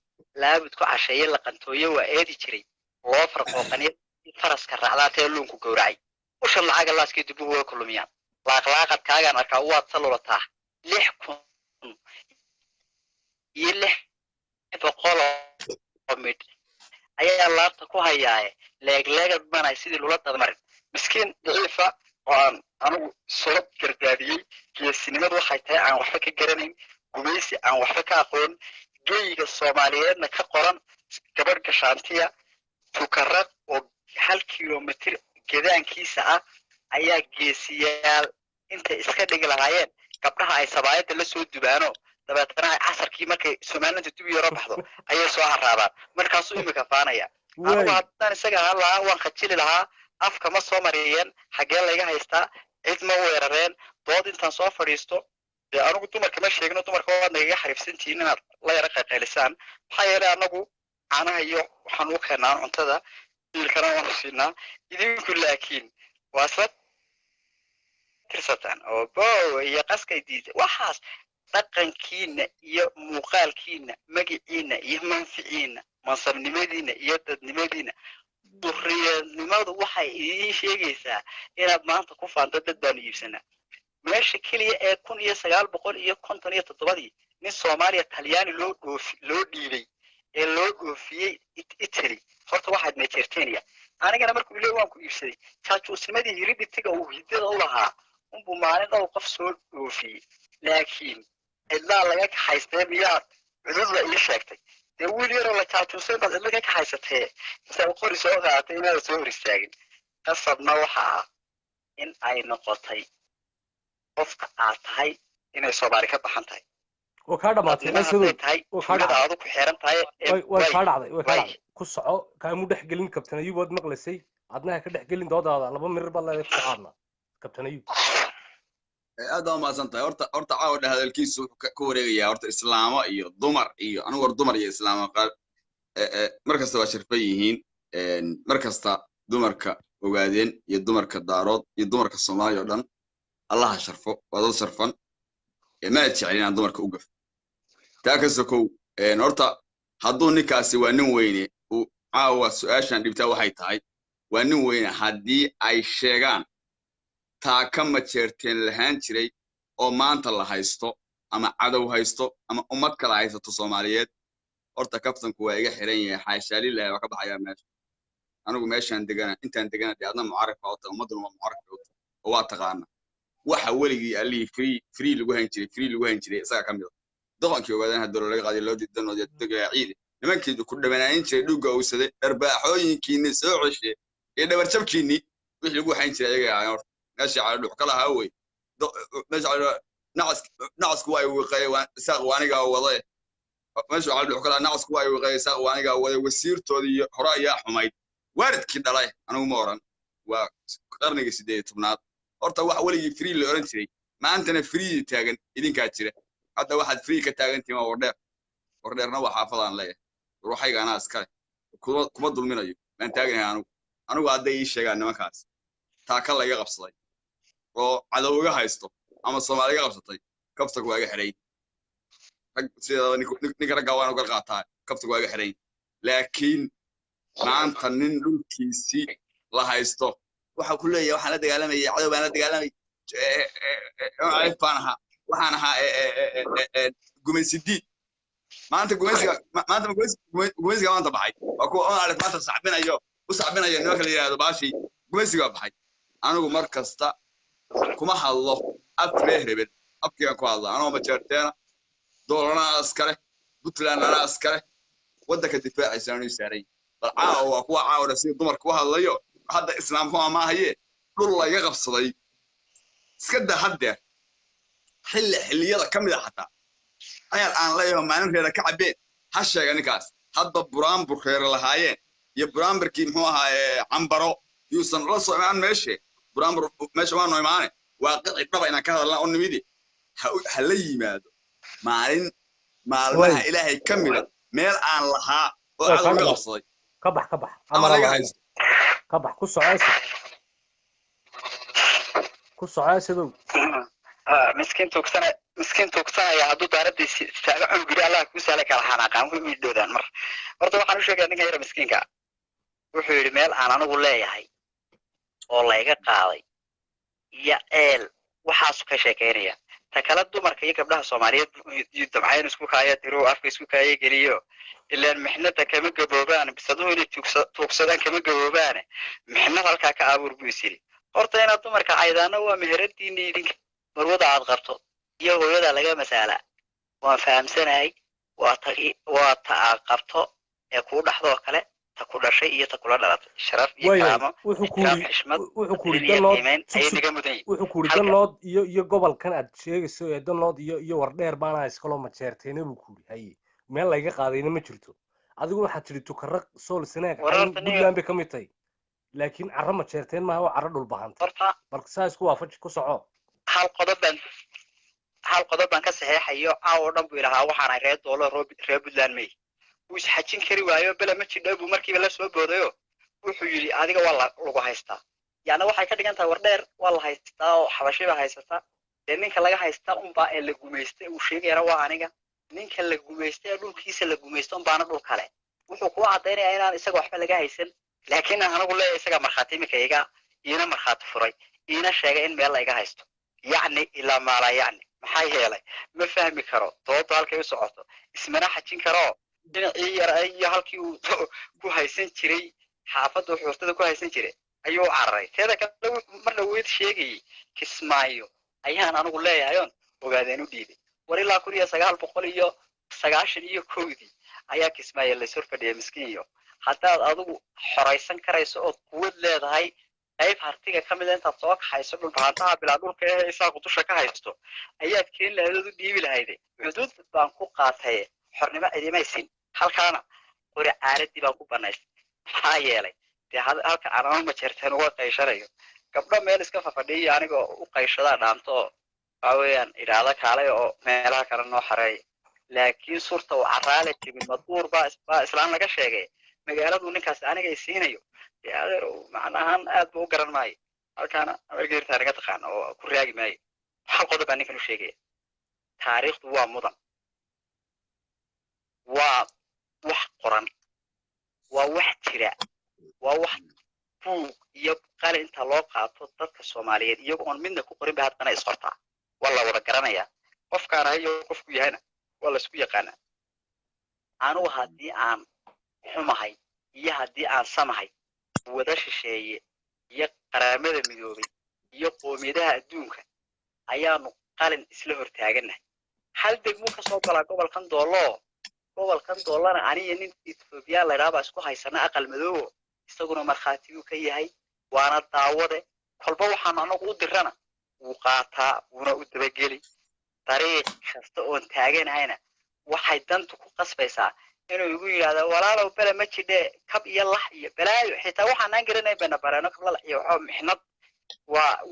laabudku casheeye la qantooyo waa eedi jiray loo farqooqaniyo faraska raacdaatee luunku gowracay ushaan lacaga laaski iyo dubuhu way ku lumiyaan laaqlaaqad kaagaan arkaa waad salulataa 6,000 iyo 600 mid ayaa laabta ku hayaaye leegleegad banay sidii lula dadmarin miskiin daciifa oo anigu soo gargaadiyey geesinimadu waxay tahay aan waxba ka garanayn gumaysi aan waxba ka aqoon geeyiga Soomaaliyeedna ka qoran gabadh gashaantiya tukarad oo 1 kiiloomitir gedaankiisa ah ayaa geesiyaal inta iska dhigi lahaayeen gabdhaha ay sabaayada la soo dubaano dabeetana ay casarkii markay Soomaaliland dib yaro baxdo ayay soo haraabaan markaas uu imika faanaya anigu haddaan isaga lahaa waan khajili lahaa afka ma soo mariyeen xagee laga haystaa cid ma weerareen dood intaan soo fadhiisto anigu dumarka ma sheegno dumarka waa naga xariifsantiin inaad la yara qaqaylisaan maxaa yeelay anagu caanaha iyo waxaan u keenaa cuntada ilkana waan siinaa idinku laakiin واسلت tirsataan oo boow iyo qaskaydiisa waxaas dhaqankiina iyo muuqaalkiina magaciina iyo manficiina mansabnimadiina iyo dadnimadiina durriyadnimadu waxay idiin sheegaysaa inaad maanta ku faanto dad baan iibsanaa meesha keliya ee 1957 nin Soomaaliya Talyaani loo dhiibay ee loo dhoofiyay Italy horta waxaad meejerteeniya anigana markuu ilaa waan ku iibsaday jaajuusnimadii hiriditiga uu hidada u lahaa unbu maalin dhowr qof soo dhoofiyey laakiin ilaa laga kaxaystay miyaad cudud la ii sheegtay dee wiil yaroo la jaajuusay baad ilaa ka kaxaysatee isaga qori soo qaadatay inaad soo hor istaagin qasabna waxa ah in ay noqotay qofka aad tahay inay Soomaali ka baxan tahay oo ka dhamaatay asadoo oo ka dhacday ku xiran tahay way ka dhacday ku soco kaamu dhex gelin kabtan ayuu wad maqlasay adna ka dhex gelin doodaada laba mirir baa la ku qaadna kabtan ayuu aad oo maasantahay horta caawda hadalkiisu ku wareegaya horta islaamo iyo dumar iyo anigu war dumar iyo islaamo qaar markasta waa sharfay yihiin markasta dumarka ogaadeen iyo dumarka daarood iyo dumarka Soomaaliya oo dhan Allah sharfo wada sharfan ma jeclina dumarka u gaf taaka sokow horta hadduu ninkaasi waa nin weyne uu caawa su'aashan dhibtaa waxay tahay waa nin weyne haddii ay sheegaan taaka ma jeerteen lahaan jiray oo maanta la haysto ama cadow haysto ama ummad kale haysto Soomaaliyeed horta kabtanku waa iga xiran yahay xaashaali ilaahay waa ka baxaya meesha anigu meeshan degana intaan degana deedna mucaarif oo ummaduna waa mucaarif oo waa taqaana waxa weligii ali free lagu hayn jiray isaga kamid doqonkii ogaadaan hadda laga qaaday loo diidan oo degay ciid nimankeedu ku dhamanaayin jiray dhuga owsaday arbaaxooyinkiina soo ceshay ee dhabar jabkiini wixii lagu hayn jiray ayaga meesha cala dhuux kala haaway meesha nacasku way wiqayaan isaaq waaniga waday meesha cala dhuux kala nacasku way wiqayaan isaaq waaniga waday wasiirtoodii iyo hore ayaa xumayd waaridkii dhalay anigu ma oran waa qarniga 18aad horta wax weligii free la oran jiray maantana free taagan idinka jira hadda waxaad free ka taagantiin waa wardheerna waxa xaafadaan leeyahay ruuxayga ana askare kuma dulminayo aan taaganahay anigu hadda ii sheegaan nimankaas taa ka laga qabsaday oo cadawga haysto ama Soomaaliga qabsatay kabtagu waa iga xiray sida ninka ragga waan uga qaataa kabtagu waa iga xiray laakiin maanta nin dhulkiisi la haysto waxa ku leeyahay waxaan la dagaalamay cadow baan la dagaalamay ayfaanaha waxaan ahaa gumaysidii maanta gumaysiga maanta baxay waa kuwa aan arag maanta saxbinayo u saxbinayo nimanka la yiraahdo baashi gumaysiga baxay anigu mar kasta kuma hadlo afreerebed afkiga ku hadla anoo ma jeerteena doolana askare Puntlandana askare wadanka difaaciisa inuu saaray bal caawa kuwa caawda si dumarku ku hadlayo hadda islaamku ma ahaye dhul laga qabsaday iska daa hadda xilliyada kamid ah xataa ayaan aan leeyahay maalin reer ka cabeen ha sheega ninkaas hadda buraanbur reer lahaayeen iyo buraanburkii muxuu ahaa cambaro yuusan la soo imaan buraanbur meesha waa noo imaanay waaqici dhaba inaan ka hadalna oo nimidi ha la yimaado maalmaha ilaahay kamid meel aan lahaa oo aad uga qabsaday ka bax ama laga haysto ka bax ku socaysido مسكين توكسنا يا عبدو دارتي ساعة عمري الله كوسالة كالحنا قام كل ميدودان مر برضو waxaan u sheegay ninka yar miskiinka wuxuu yiri meel aan anigu leeyahay oo la iga qaaday ya waxaas ka sheekeynaya ta kala dumarka iyo gabdhaha Soomaaliyeed iyo dabcayna isku kaaya tiro afka isku kaaya geliyo ilaan mixnada kama gaboobaan bisadoo inay tuugsadaan kama gaboobaan mixnada halka ka abuur buu isiri horta inaad dumarka aydaana waa meheradiina idinka marwada aad qabto iyo hooyada laga masaala waan fahamsanahay waa ta qabto ee ku dhaxdo kale ta ku dhashay iyo ta kula dhalatay sharaf iyo karaamo wuxuu ku danood iyo gobolkan aad sheegayso ee danood iyo wardheer baana iskalo ma jeerteena buu ku yahay meel laga qaadayna ma jirto adigu waxaad tiri tukaraq sool sanaag Puntland ka mid tahay laakiin carro ma jeerteen ma waa carro dhul bahanta marka saas ku waafaji ku soco hal qodob baan ka saxeexayo oo dhan buu ilahaa waxaan reer doolar reer Puntland may uu xajin kari waayo bala ma jidho buu markiiba la soo boodayo wuxuu yiri adiga waa lagu haystaa يعني waxay ka dhigan tahay war dheer waa la haystaa oo xabashiba haysata ee ninka laga haystaa unbaa ee la gumaystay uu sheegayna waa aniga ninka la gumaystay ee dhulkiisa la gumaystay unbaana dhul kale wuxuu ku cadeynayaa inaan isaga waxba laga haysan laakiin anagu leeyahay isaga markhaati imikayga ina markhaati furay ina sheegay in meel la iga haysto yacni ilaa maala yacni maxaa yeelay ma fahmi karo dooda halkay u socoto ismana xajin karo dhinacii yar iyo halkii uu ku haysan jiray xaafadda xuurtada ku haysan jiray ayuu cararay teeda kale mar dhaweyd sheegayay kismaayo ayaan anigu leeyahay oon ogaadeen u dhiibay war ilaa 1991 ayaa kismaayo la soo fadhiyay miskiinyo haddaad adigu xoraysan karayso oo quwad leedahay qayb hartiga ka mid intaad soo kaxayso dhulbaantaha bilaa dhulka ee isaaqu dusha ka haysto ayaad keen lahayd u dhiibi lahayd xuduud baan ku qaatay xornimo ciidamaysin halkaana qori caaradii baan ku banaystay maxaa yeelay dee halka aan ma jirtaan uga qayshanayo gabdho meel iska fafadhiyo anigoo u qayshada dhaanto waaweyaan iraada kaalay oo meelaha kale noo xareey laakiin suurta uu caraale tibin maduur baa islaan laga sheegay magaaladu ninkaas aniga ay siinayo adeer macnahan aad buu u garan maayo halkaana adeerta naga taqaan oo ku raagi maayo hal qodob baan ninkan u sheegay taariikhdu waa mudan waa wax qoran waa wax jira waa wax buug iyo qalin inta loo qaato dadka Soomaaliyeed iyagoo aan midna ku qorin baa hadana isqortaa walla wada garanaya qofkaan ahayo qofku yahayna walla isku yaqaana anu hadii aan xumahay iyo hadii aan samahay wada shisheeye iyo qaramada midoobay iyo qoomiyadaha adduunka ayaanu qalin isla hortaaganahay hal degmo ka soo gala gobolkan doolana aniga nin Ethiopia la raaba isku haysana aqal madoow isaguna markhaati uu ka yahay waana daawade kolba waxaan anagu u dirana uu qaataa una u dabageli dariiq kasta oo taaganayna waxay dantu ku qasbaysaa inuu igu yiraahdo walaalow bala ma jidhe kab iyo lax iyo balaayo xitaa waxaan aan garanay bana barano kab lax iyo waxa mixnad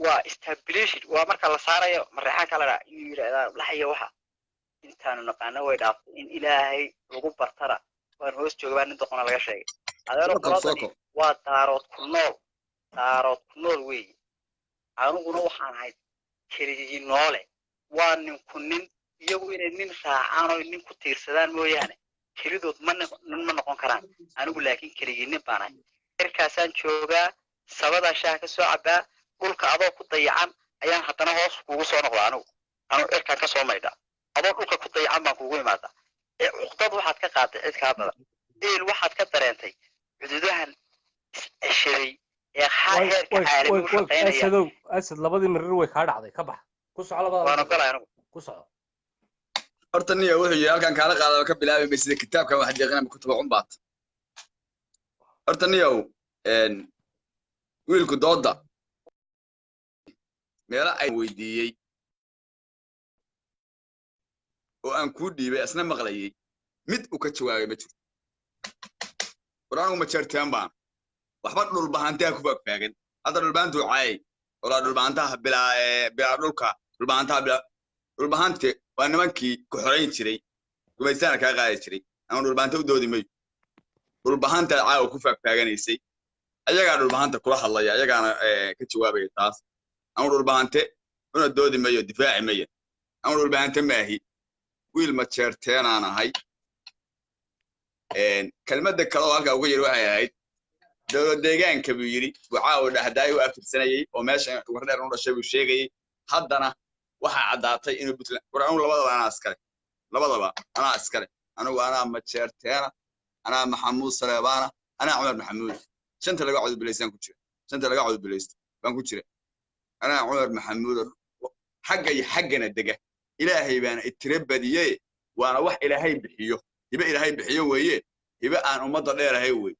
waa established waa marka la saarayo marxaan kala inuu yiraahdo lax iyo waxa intaanu naqaano way dhaafay in ilaahay lagu bartara waan hoos joogaa nin doqona laga sheegay adeero qolada waa daarood ku nool weey anuguna waxaan ahay keligii noole waa nin ku nin iyagu inay nin raacaan oo nin ku tiirsadaan mooyaane kelidood ma noqon karaan anigu laakiin keligii nin baan ahay erkaasaan joogaa sabada shaah ka soo cabaa dhulka adoo ku dayacan ayaan haddana hoos kugu soo noqdaa anigu erkaan ka soo maydha adoo dhulka ku dayacan baan kugu imaadaa uqdad waxaad ka qaaday cid kaa badan deel waxaad ka dareentay xuduudahan isheey ee heerka caalamiga u shaqeynaya asad labadii marir way kaa dhacday ka bax ku soco labada waana galay anigu ku soco horta niyo wuxuu yiri halkan kala qaadaba ka bilaabay sida kitaabka wax deeqana ku tabac baat horta niyo wiilku dooda meela ay weydiiyay oo aan ku dhiibay asna maqlayay mid uu ka jawaabay ma jiro quraanku ma jartaan baan waxba dhul bahantaa ku baagfaagan hadda dhul baantu caay wala dhul baantaha bilaa dhulka dhul bahante waa nimankii ku xoreyn jiray gumaystaana ka qaadi jiray ama dhul bahanta u doodi may dhul bahanta caaw ku faagfaaganaysay ayaga dhul bahanta kula hadlaya ayagaana ka jawaabay taas ama dhul bahante una doodi mayo difaaci mayo ama dhul bahanta maahi wiil ma jeerteen aan ahay kelmadda kale oo halka ugu yiri waxay ahayd dowlad deegaanka buu yiri waxaa dhahday oo afirsanayay oo meesha wardheer u dhashay buu sheegay haddana waxa cadaatay inuu Puntland quraanku labadaba ana askari anigu ana ma jeerteena ana maxamuud saleebana ana Umar Maxamuud shanta laga cod bilaysan ku jira shanta laga cod bilaysto baan ku jira ana Umar Maxamuud xaggana dega ilaahay baana itirabadiyay waana wax ilaahay bixiyo hiba ilaahay bixiyo weeye hiba aan umada dheerahay weey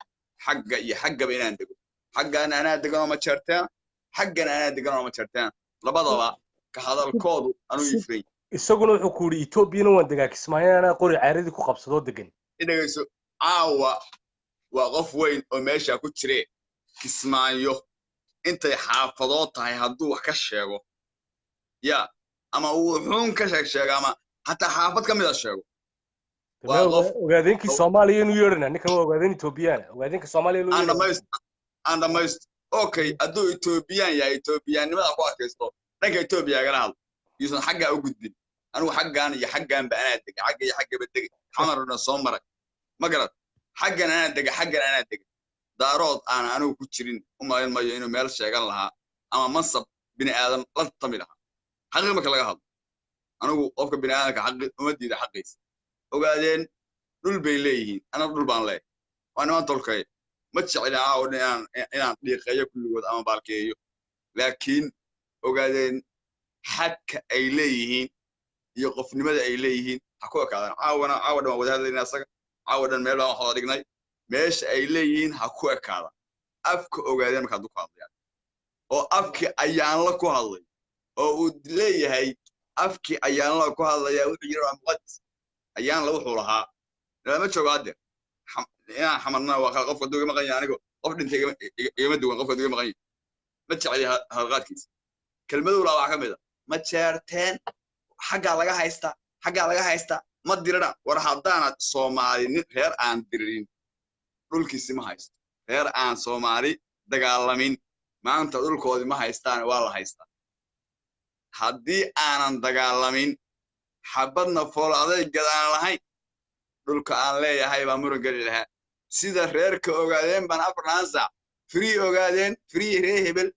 xagga inaan dego xaggana ana degano ma jeerteena xaggana ana degano ma jeerteena labadaba ka hadalkoodu anu yifray isaguna wuxuu ku yiri Ethiopia waan degaa Kismaayana qori caaradii ku qabsado degan idagayso aawa waa qof weyn oo meesha ku jire Kismaayo intay xaafadood tahay hadduu wax ka sheego ya ama uu xun ka sheego ama hatta xaafad ka mid ah sheego waa qof ogaadeenkii Soomaaliya inuu yeerana ninkan waa ogaadeen Ethiopia ogaadeenka Soomaaliya loo yeerana and the most okay hadduu etoobiyaan yahay etoobiyaannimada ku adkaysto dhanka etoobiya agala hadlo yuusan xaggaa u gudbin anigu xaggaan iyo xaggaanba anaa degay xagga iyo xaggaba degay xamarna soo maray ma garad xaggan anaa degay xaggan anaa degay daarood aan anigu ku jirin u malayn mayo inuu meel sheegan lahaa ama mansab bini aadan la tami lahaa xaqi marka laga hadlo anigu qofka bini aadanka xaqi uma diida xaqiisa ogaadeen dhul bay leeyihiin anagu dhul baan leeyahay waa niman tolkay ma jecli oo inaan dhiiqeeyo kulligood ama baalkeeyo laakiin ogaadeen xadka ay leeyihiin iyo qofnimada ay leeyihiin ha ku ekaadaan caawa dhan waan wada hadlaynaa isaga caawa dhan meel baan wax wada dhignay meesha ay leeyihiin ha ku ekaadaan afka ogaadeen markaad ku hadlayaan oo afkii ayaanla ku hadlay oo uu leeyahay afkii ayaanla ku hadlaya wuxuu yiri waa muqaddas ayaanla wuxuu lahaa lama joogo haddeer inaan xamarna waa qofka duuga maqan yahay anigo qof dhintay igama duwan qofka duuga maqan yahay ma jecli halqaadkiisa kelmaduu laa waxaa ka mid a ma jeerteen xaggaa laga haysta ma dirana war haddaanad soomaali nin reer aan diririn dhulkiisi ma haysto reer aan soomaali dagaalamin maanta dhulkoodii ma haystaan waa la haystaa haddii aanan dagaalamin xabadna fool adeygad aan lahayn dhulka aan leeyahay baa muran geli lahaa sida reerka ogaadeen baan afarnaan saac free ogaadeen free ree hebel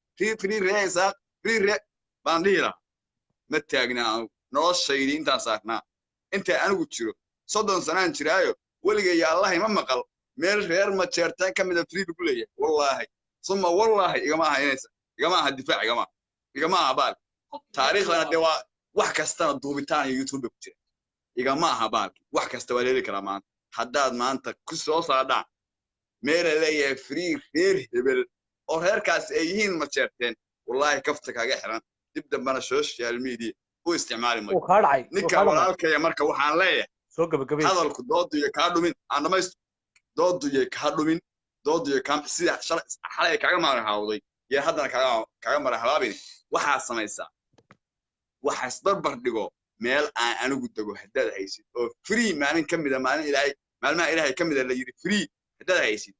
free ree isaaq free ree baan dhihi lahaa ma taagnaa anugu noloshaydii intaan saarnaa intaa anigu jiro 30 sanaan jiraayo weligay allahay ma maqal meel reer ma jeertaan ka mid a free lagu leeyahay wallaahi suma wallaahi igama aha difaac igama aha baal taariikhdana dee waa wax kastana duubitaan iyo youtube ku jira igama aha baalki wax kasta waa leeli karaa maanta haddaad maanta ku soo saadhaan meela leeyahay free reer hebel oo reerkaas ay yihiin ma jeerteen wallaahi kafta kaaga xiran dib dambana social media u isticmaali mayo ninka walaalkaya marka waxaan leeyahay soo gabagabay hadalku doodu iyo kaa dhumin aan dhamaysto doodu iyo kaa dhumin doodu iyo kaa sida xalay kaaga marahawday iyo haddana kaaga marahabaabin waxaa samaysaa waxaa isbarbar dhigo meel aan anigu dego haddaad haysid oo free maalin ka mida maalmaha ilaahay ka mida la yidhi free haddaad haysid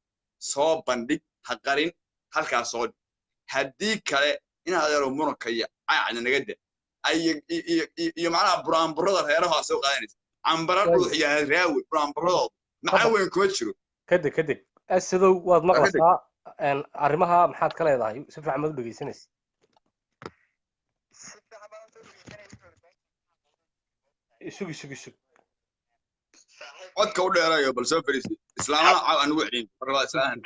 soo bandhig ha qarin halkaas soo dhig haddii kale inaad adeero muranka iyo caacna naga da iyo macnaha buraanburada reeraha soo qaadanaysa cambara dhuux iyo raawi buraanburadooda macaa weyn kuma jiro kadeg asidow waad maqlaysaa arrimaha maxaad ka leedahay si fiican maad u dhegeysanaysa isug codka u dheerayo bal soo fariisi islaamana caaw aan ugu celin marlaa islaahan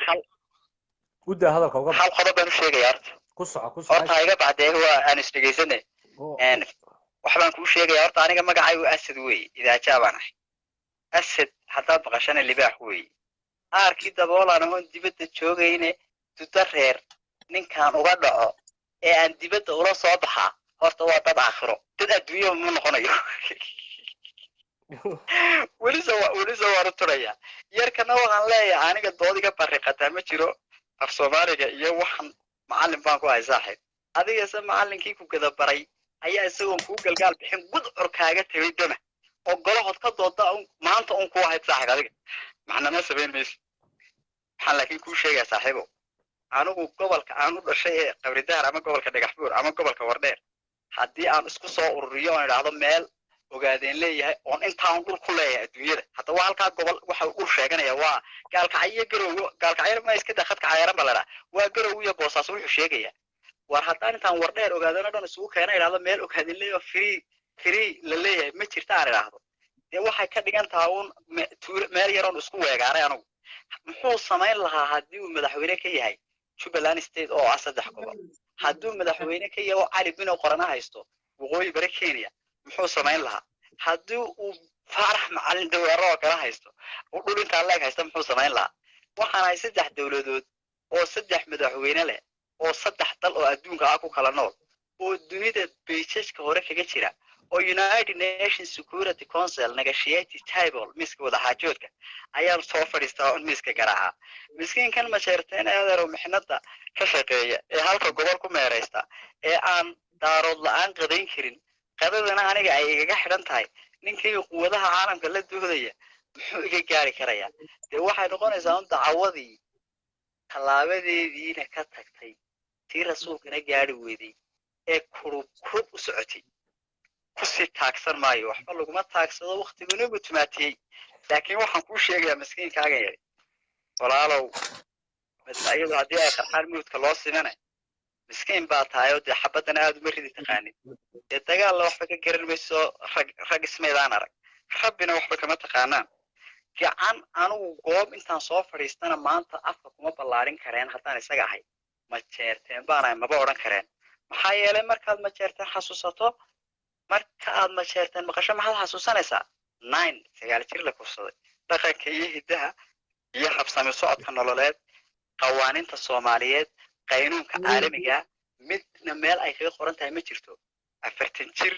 gudaa hadalka uga hal qodob baan u sheegayaa ku horta iga baxdee waa aan isdhegeysanay waxbaan kuu sheegayaa horta aniga magacaygu asad weeye idaajaa baan ahay asad haddaad maqashana libaax weeye aarkii daboolaan ahoon dibadda joogayne duda reer ninkaan uga dhaco ee aan dibadda ula soo baxaa horta waa dad aakhiro dad adduunyaba ma noqonayo welise waan u turayaa yarkana waxaan leeyahay aniga doodiga barriqataa ma jiro af soomaaliga iyo waxaan macallin baan ku hay saaxiib adigase macallinkii ku gada baray ayaa isagoon kuu galgaal bixin gudcur kaaga tegay dama oo golahood ka dooda maanta un kuu ahayd saaxiib adiga macnama samayn mayso waxaan laakiin kuu sheegaa saaxiibow anigu gobolka aan u dhashay ee qabridaar ama gobolka dhagaxbuur ama gobolka wardheer haddii aan isku soo ururiyo oon idhaahdo meel ogaadeen leeyahay oon intaan dhul ku leeyahay adduunyada hadda waa halkaa gobol waxa uu dhul sheeganaya waa gaalkacyo garowyo gaalkacyo ma iska daa khadka cayaaran ba ladhaa waa garow iyo boosaas wuxuu sheegaya war haddaan intaan wardheer ogaadeen oo dhan isugu keena idhaahdo meel ogaadeen leeyahay free la leeyahay ma jirta aan idhaahdo dee waxay ka dhigan tahay uun meel yaroon isku weegaaray anigu muxuu samayn lahaa haddii uu madaxweyne ka yahay Jubaland State oo 3 gobol hadduu madaxweyne ka yahay Cali Bino qorana haysto waqooyi bari Kenya muxuu samayn lahaa haddii uu faarax macallin dawaaro kala haysto oo dhul inta laga haysto muxuu samayn lahaa waxaan hay 3 dawladood oo 3 madaxweyne leh oo 3 dal oo adduunka ah ku kala nool oo dunida beejka hore kaga jira oo United Nations Security Council negotiated table miska wada xaajoodka ayaa soo fadhiistaa miska garaaca miskiinkan ma sheerteen adeero mixnada ka shaqeeya ee halka gobol ku meereysta ee aan daarood la'aan qadayn karin qadadana aniga ay iga xidhan tahay ninkii quwadaha caalamka la doodaya muxuu iga gaari karayaa dee waxay noqonaysaa un dacawadii tallaabadeediina ka tagtay tii rasuulkana gaari weyday ee kurub u socotay kusii taagsan maayo waxba laguma taagsado waktiguna gutumaatiyey laakiin waxaan kuu sheegayaa maskiinkaaga yari walaalow iyadoo haddii ay qarxaan mawdka loo simana miskiin baa tahay oo dee xabadana aad uma ridi taqaanin dee dagaalla waxba ka garan mayso rag ismaydaan arag rabbina waxba kama taqaanaan gacan anugu goob intaan soo fadhiistana maanta afka kuma ballaarin kareen haddaan isaga ahay ma jeerteen baanahay maba odhan kareen maxaa yeelay markaad ma jeerteen xasuusato marka aad ma jeerteen maqasho maxaad xasuusanaysaa 9 jir la kufsaday dhaqanka iyo hiddaha iyo habsami socodka nololeed qawaaniinta Soomaaliyeed qaynuunka caalamiga midna meel ay kaga qoran tahay ma jirto 40 jir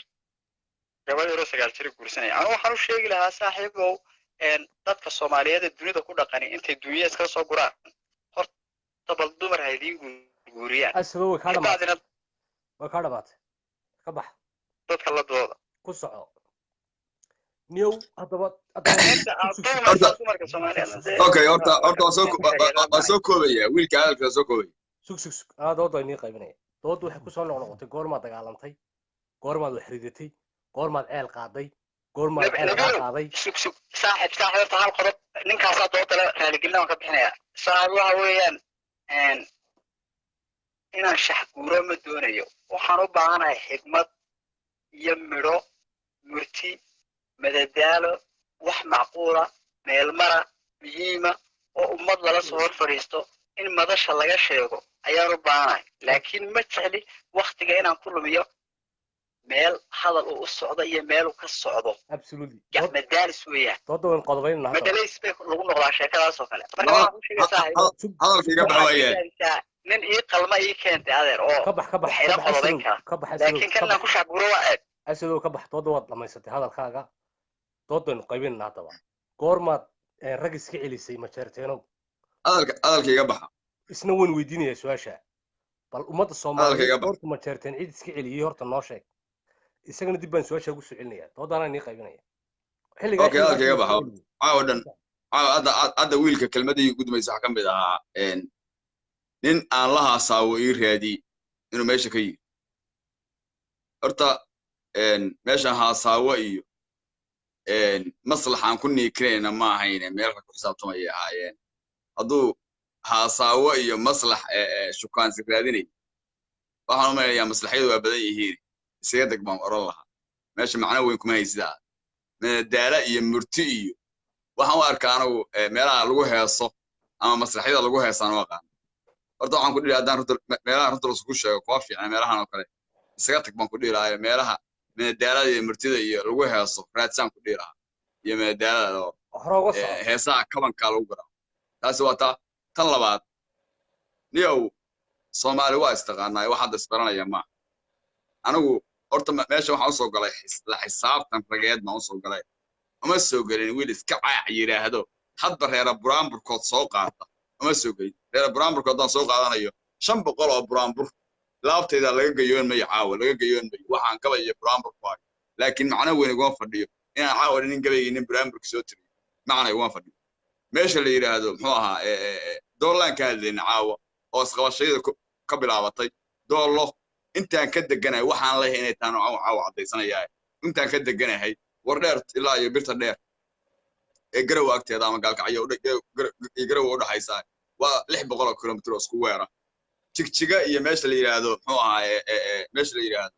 gabadha 9 jir guursanaya anu waxaan u sheegi lahaa saaxiibow dadka Soomaaliyeed ee dunida ku dhaqani intay dunyada iska soo guraan horta bal dumar haydiin guuriyaan asoo way ka dhamaatay ka bax dadka la dooda ku soco niyow hadaba okay horta soo koobaya wiilka hadalka soo koobaya sug dooda inii qaybinaya doodu waxay ku soo noqotay goorma dagaalantay goormaad wax ridatay goormaad ceel qaaday goormaad ceel qaaday sug saaxiib horta hal qodob ninkaas dooda la raaligelin ka bixinaya saaxiib waxa weeyaan inaan shax guuro ma doonayo waxaan u baahanahay xigmad iyo midho murti madadaalo wax macquula meel mara muhiima oo ummad lala soo hor fadhiisto in madasha laga sheego ayaan u baahanahay laakiin ma jecli waqtiga inaan ku lumiyo meel hadal uu u socdo iyo meel uu ka socdo absolutely madaalis weeyaan dooda waan qodobaynaa madalays bay lagu noqdaa sheekadaas oo kale marka waxaan ku sheegaysaa hadalkayga baxaya nin ii qalma ii keentay adeer oo ka bax laakiin kana ku shaquro waa aad asidoo ka bax dooda waad dhamaysatay hadalkaaga doodaynu qaybinayna hadaba goormaad rag iska celisay ma jeerteenow hadalkayga baxa isna waan weydiinayaa su-aasha bal ummadda Soomaaliyeed horta ma jeerteen cid iska celiyay horta noo sheeg isagana dib baan su-aasha ugu soo celinaya doodana inii qaybinaya xilliga okay hadalkayga baxa caawadan hadda wiilka kelmadii gudmaysa waxa ka mid ahaa nin aan la haasaawo ii raadi inuu meesha ka yiri horta meesha haasaawo iyo maslaxaan ku niikrayna ma ahayne meel ka xisaabtamay ahaayeen hadduu haasaawo iyo maslax shukaansi raadinay waxaan u maleeyaa maslaxyadu waa badan yihiin isaga deg baan oran lahaa meesha macno weyn kuma haysidaa madadaala iyo murti iyo waxaan u arkaa anagu meelaha lagu heeso ama maslaxyada lagu heesaan u aqaan horta waxaan ku dhihi haddaan meelaha runta laisku sheego kuwa fiican meelahan oo kale isaga tag baan ku dhihi lahaa meelaha madadaalada iyo murtida iyo lagu heeso raadsaan ku dhihi lahaa iyo madadaalada oo heesaha kabankaa lagu garaa taasi waa tan labaad niyow Soomaali waa istaqaanaa wax hadda isbaranaya ma anigu horta meesha waxaan u soo galay la xisaabtan rageed ma u soo galay uma soo galin wiil iska caac yiraahdo hadba reera buraanburkood soo qaata uma soo galin reera buraanburkood aan soo qaadanayo 500 oo buraanbur laabtayda laga gayoon ma caawa laga gayoon ma waxaan galaya buraanbur faaq laakiin macna weyn uga fadhiyo inaan caawa nin gabaynin buraanburka soo tiri macna uga fadhiyo meesha la yiraahdo muxuu ahaa doolaan ka hadlayna caawa oo isqabashayda ka bilaabatay doolo intaan ka deganahay waxaan leeyahay inay taan caawa cadeysanayaa intaan ka deganahay war dheer ilaa iyo birta dheer ee garow agteeda ama gaalkacyo garow u dhaxaysa waa 600 kilomitir oo isku weera jigjiga iyo meesha la yiraahdo muxuu ahaa meesha la yiraahdo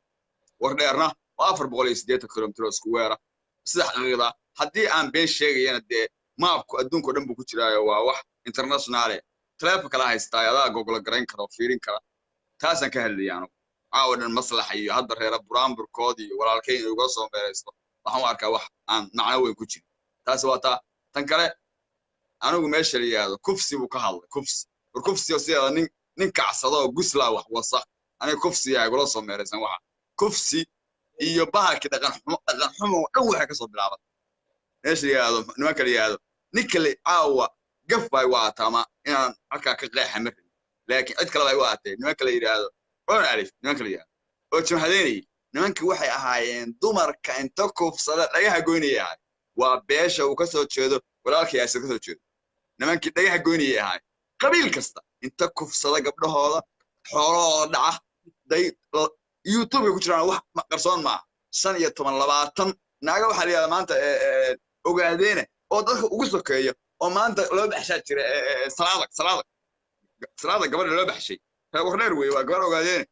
war dheerna waa 480 kilomitir oo isku weera sida xaqiiqda haddii aan been sheegayana dee maapku adduunka dhan buu ku jiraayo waa wax international telefoon kala haystaa adaa Google garayn karo fiirin kara taasan ka hadlayaan caawadan maslax iyo hadda reera buraanburkood iyo walaalkeen uga soo meeraysto waxaan u arkaa wax aan macno weyn ku jirin taas waa tan kale anigu meesha la yiraahdo kufsi buu ka hadlay kufsi oo sida nin kacsado oo gusla wax wasa aniga kufsi ay golo soo meeraysan waxa kufsi iyo bahalki dhaqan xumo dhan waxa ka soo bilaabay meesha la yiraahdo nimanka la yiraahdo ninkale caawa gafay waa tama inaan halka ka qeexa mar laakiin cid kale ay waatay nimanka la yiraahdo oo alif nimanka la yiraahdo oo jumhadeeni nimanka waxay ahaayeen dumarka inta kufsada dhagaha goynaya waa beesha uu ka soo jeedo walaalkii ay ka soo jeedo nimankii dhagaha goynaya qabiil kasta inta kufsada gabdhahooda xoolahooda dhaca day youtube ku jiraan wax qarsoon ma 15 naaga waxa la yiraahdaa maanta ogaadeena oo dadka ugu sokeeyo oo maanta loo baxshaa jira salaada gabadha loo baxshay warneer weey waa gabar ogaadeena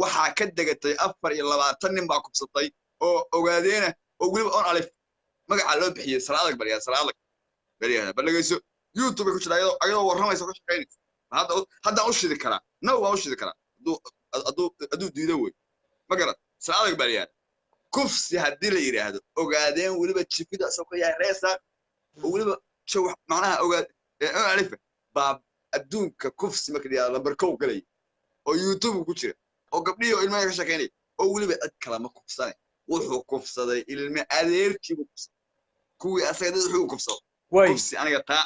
waxaa ka degatay 24 nin baa kufsatay oo ogaadeena oo waliba on alif magaca loo bixiyay salaada bariyaa balagayso youtube ku jira ayadoo warramaysa ku shaqeynaysa hadda u shidi kara waa u shidi kara adu diido weey magara salaada bariyaa kufsi haddii la yiraahdo ogaadeen waliba jifida soo ka yahay reesa oo waliba show macnaha ogaad alif baab adduunka kufsi marka la barkow galay oo youtube ku jira oo gabdhiyo ilmaha ka shaqeynay oo waliba cid kala ma kufsanay wuxuu kufsaday ilmo adeerkii buu kufsaday kuwii asaga wuxuu kufsaday kufsi aniga taa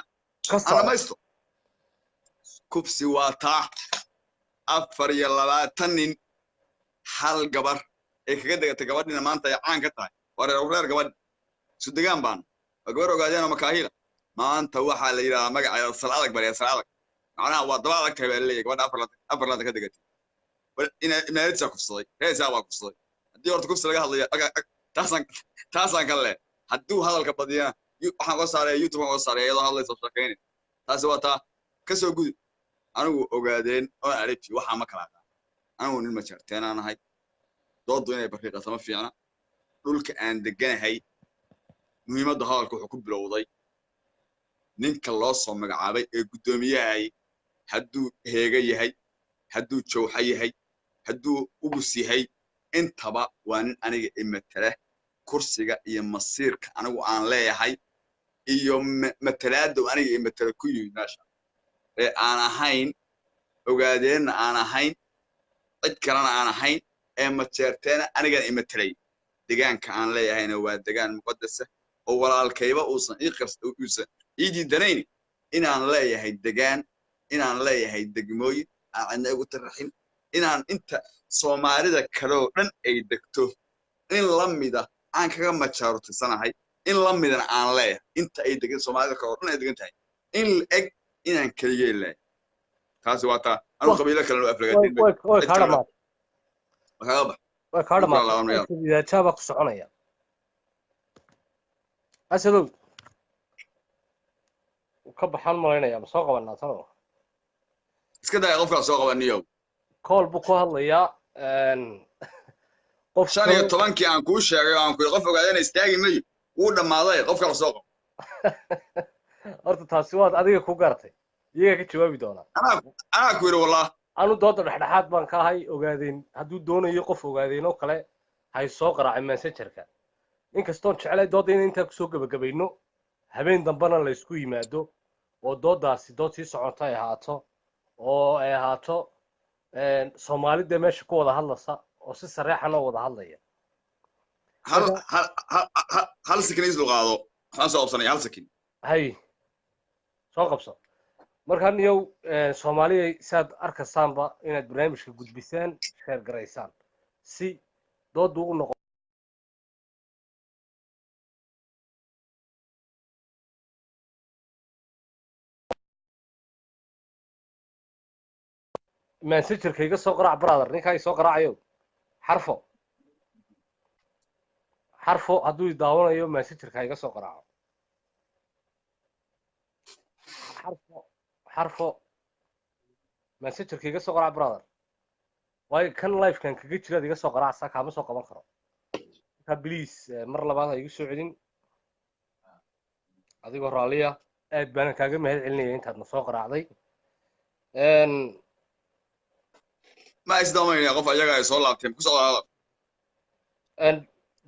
ana maysto kufsi waa taa 24 nin hal gabar ee kaga degatay gabadhina maanta ay caan ka tahay wareer gabadh sudegaan baan gabar ogaadeen ama kaahila maanta waxa la yiraahdaa magaca salaad bariyaa salaad macnaha waa daba adag tahay leeyahay gabadha afar ka degatay ina meelta kufsaday heesaa waa kufsaday haddii horta kufsi laga hadlayo taasan kale hadduu hadalka badiyana waxaan ka saaray youtube oo saaray iyadoo hadlayso shaqeynay taasi waa taa ka soo gudub anigu ogaadeen oo aragti waxa ma kala qaa anigu nin ma jarteen aan ahay doodu inay barqiiqa sama fiicna dhulka aan deganahay muhiimadda hadalku wuxuu ku bilowday ninka loo soo magacaabay ee gudoomiyahay hadduu heega yahay hadduu jawxa yahay hadduu ugus yahay intaba waa nin aniga imatala kursiga iyo masiirka anigu aan leeyahay iyo matalaada aniga imatala ku yimid meesha ee aan ahayn ogaadeenna aan ahayn cid kalena aan ahayn ee majeerteena anigana imatalay deegaanka aan leeyahayna waa deegaan muqadas oo walaalkayba uusan ii diidanayn inaan leeyahay deegaan inaan leeyahay degmooyin aan ugu tarxin inaan inta Soomaalida kale oo dhan ay degto in la mida aan kaga majaartisanahay in la midana aan leeyahay inta ay degan Soomaalida kale oo dhan ay degan tahay in eg inaan kaliya leeyahay taasi waa taa anu qabiilo kale oo aflagaadin way kaadhama jaaba ku soconaya asadow ka baxan malaynaya ma soo qabanaa tano iska day qofka soo qabaniyo call buu ku hadlayaa qof 15 aan ku sheegay aan ku qof ogaadeen istaagi may uu dhamaaday qofka soo qab horta taasi waad adiga ku gartay iyaga ka jawaabi doona ana ku yiri wallaah anu dooda dhexdhexaad baan ka ahay ogaadeen hadduu doonayo qof ogaadeen oo kale hay soo qaraacay messengerka inkastoo jeclay dooda in inta ku soo gabagabayno habeen dambana la isku yimaado oo doodaasi dood sii socota ay ahaato oo ay ahaato Soomaalida meesha ku wada hadlaysa oo si sareexan oo wada hadlaya hal sikiniis loo qaado waxaan soo qabsanay hal sikin hay soo qabso markaan yow Soomaaliya saad arkasaanba inaad barnaamijka gudbisaan share gareysaan si dood ugu noqo messengerka iga soo qaraac brother ninka ay soo qaraacayo xarfo hadduu daawanayo messengerka iga soo qaraaco xarfo messengerka iga soo qaraac brother way kan live kan kaga jira iga soo qaraac saa kama soo qaban karo ka please mar labaad ay igu soo celin adigoo raaliya aad baan kaaga mahad celinaya intaad na soo qaraacday ما يصدمني يا قف أجاك يصلى تيم كسر هذا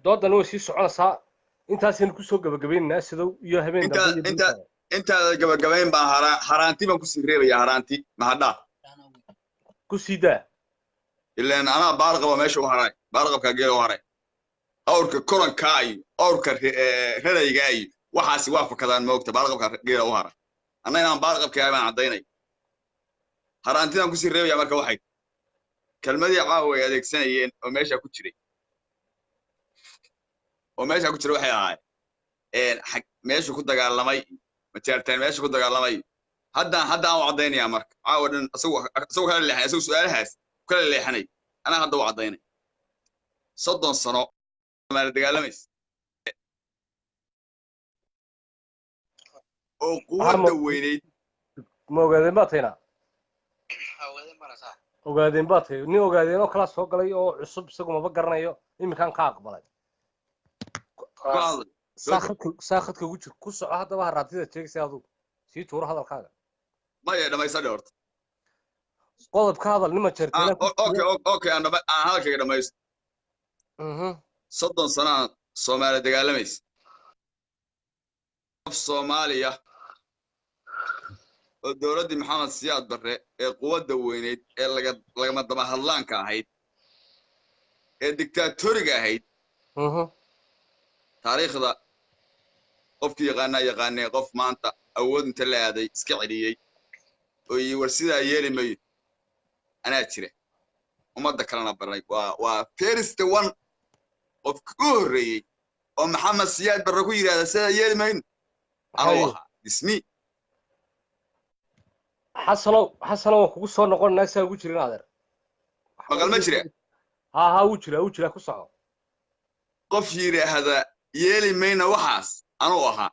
doodan way sii soconaysaa intaasina ku soo gabagabeyn naas sidoo iyo habeen dambe inta gabagabeyn baa haraanti baan ku sii reebaya haraanti ma hadda ku siida ilaa ana baarqaba meesha u haray baarqabka geel u haray awrka koranka ay awrka reerayga ay waxaasi waa fakadaan moogta baarqabka geel u haray anna inaan baarqabka ay baan cadeynay haraantidan ku sii reebaya marka waxay kelmadii caawa adeegsanayeen oo meesha ku jiray waxay ahayd meesha ku dagaalamay majeerteen meesha ku dagaalamay haddaan u caddaynaya marka caawa dhan asagoo kala leexanay asagoo su'aalahaas kala leexanay anaa hadda u caddaynay 30 sano Soomaali dagaalamaysa oo quwadda weynayd ma ogaadeen baad tayna ogaadeen baad tay nin ogaadeen oo kala soo galay oo cusub isagu maba garanayo iminkaan ka aqbalay saakhadka ugu jir ku soco haddaba haraatida sheegaysa adu sii tuuro hadalkaaga maya dhamaysadhe horta qodob ka hadal nima jeerteena okay aan hadalkayga dhamaysto 30 sanaa Soomaali dagaalamaysa qof Soomaaliya oo dowladdii Maxamed Siyaad Barre ee quwadda weynayd ee lagama daba hadlaanka ahayd ee dictatoriga ahayd taariikhda qofkii yaqaanay qof maanta awood inta la aaday iska celiyay oo war sidaa yeeli mayo anaa jira ummadda kalena baray waa first one qof ku horreeyay oo Maxamed Siyaad Barre ku yiraahdo sidaa yeeli mayn anoo ismi حسنو kugu soo noqon naagsa ugu jirin adeer maqal ma jira ha ugu jira ku soco qof yiraahda yeeli mayna waxaas anoo ahaa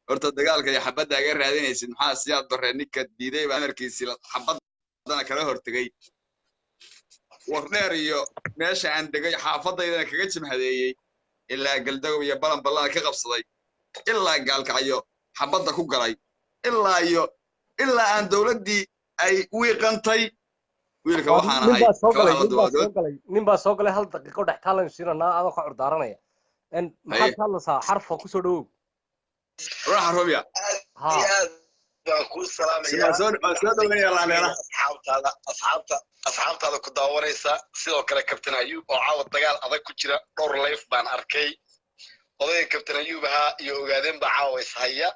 horta dagaalka iyo xabadda aga raadinaysid maxaa Siyaad Barre ninka diiday baa amarkiisii xabadana kala hortagay war dheer iyo meesha aan degay xaafadaydana kaga jimhadeeyay ilaa galdagow iyo balan ballan ka qabsaday ilaa gaalkacyo xabadda ku galay ilaa aan dawladdii ay wiiqantay wiilka waxaan ahay nin baa soo galay hal daqiiqo dhex taalan siinana adoo ka curdaaranaya maxaad ka hadlaysaa xarfa ku soo dhawow ruuxa rubiya baan ku salaamayaa asxaabtaada ku daawanaysa sidoo kale kabtan Ayuub oo caawa dagaal adag ku jira dhowr live baan arkay odayga kabtan Ayuub ahaa iyo ogaadeen baa caawa is haya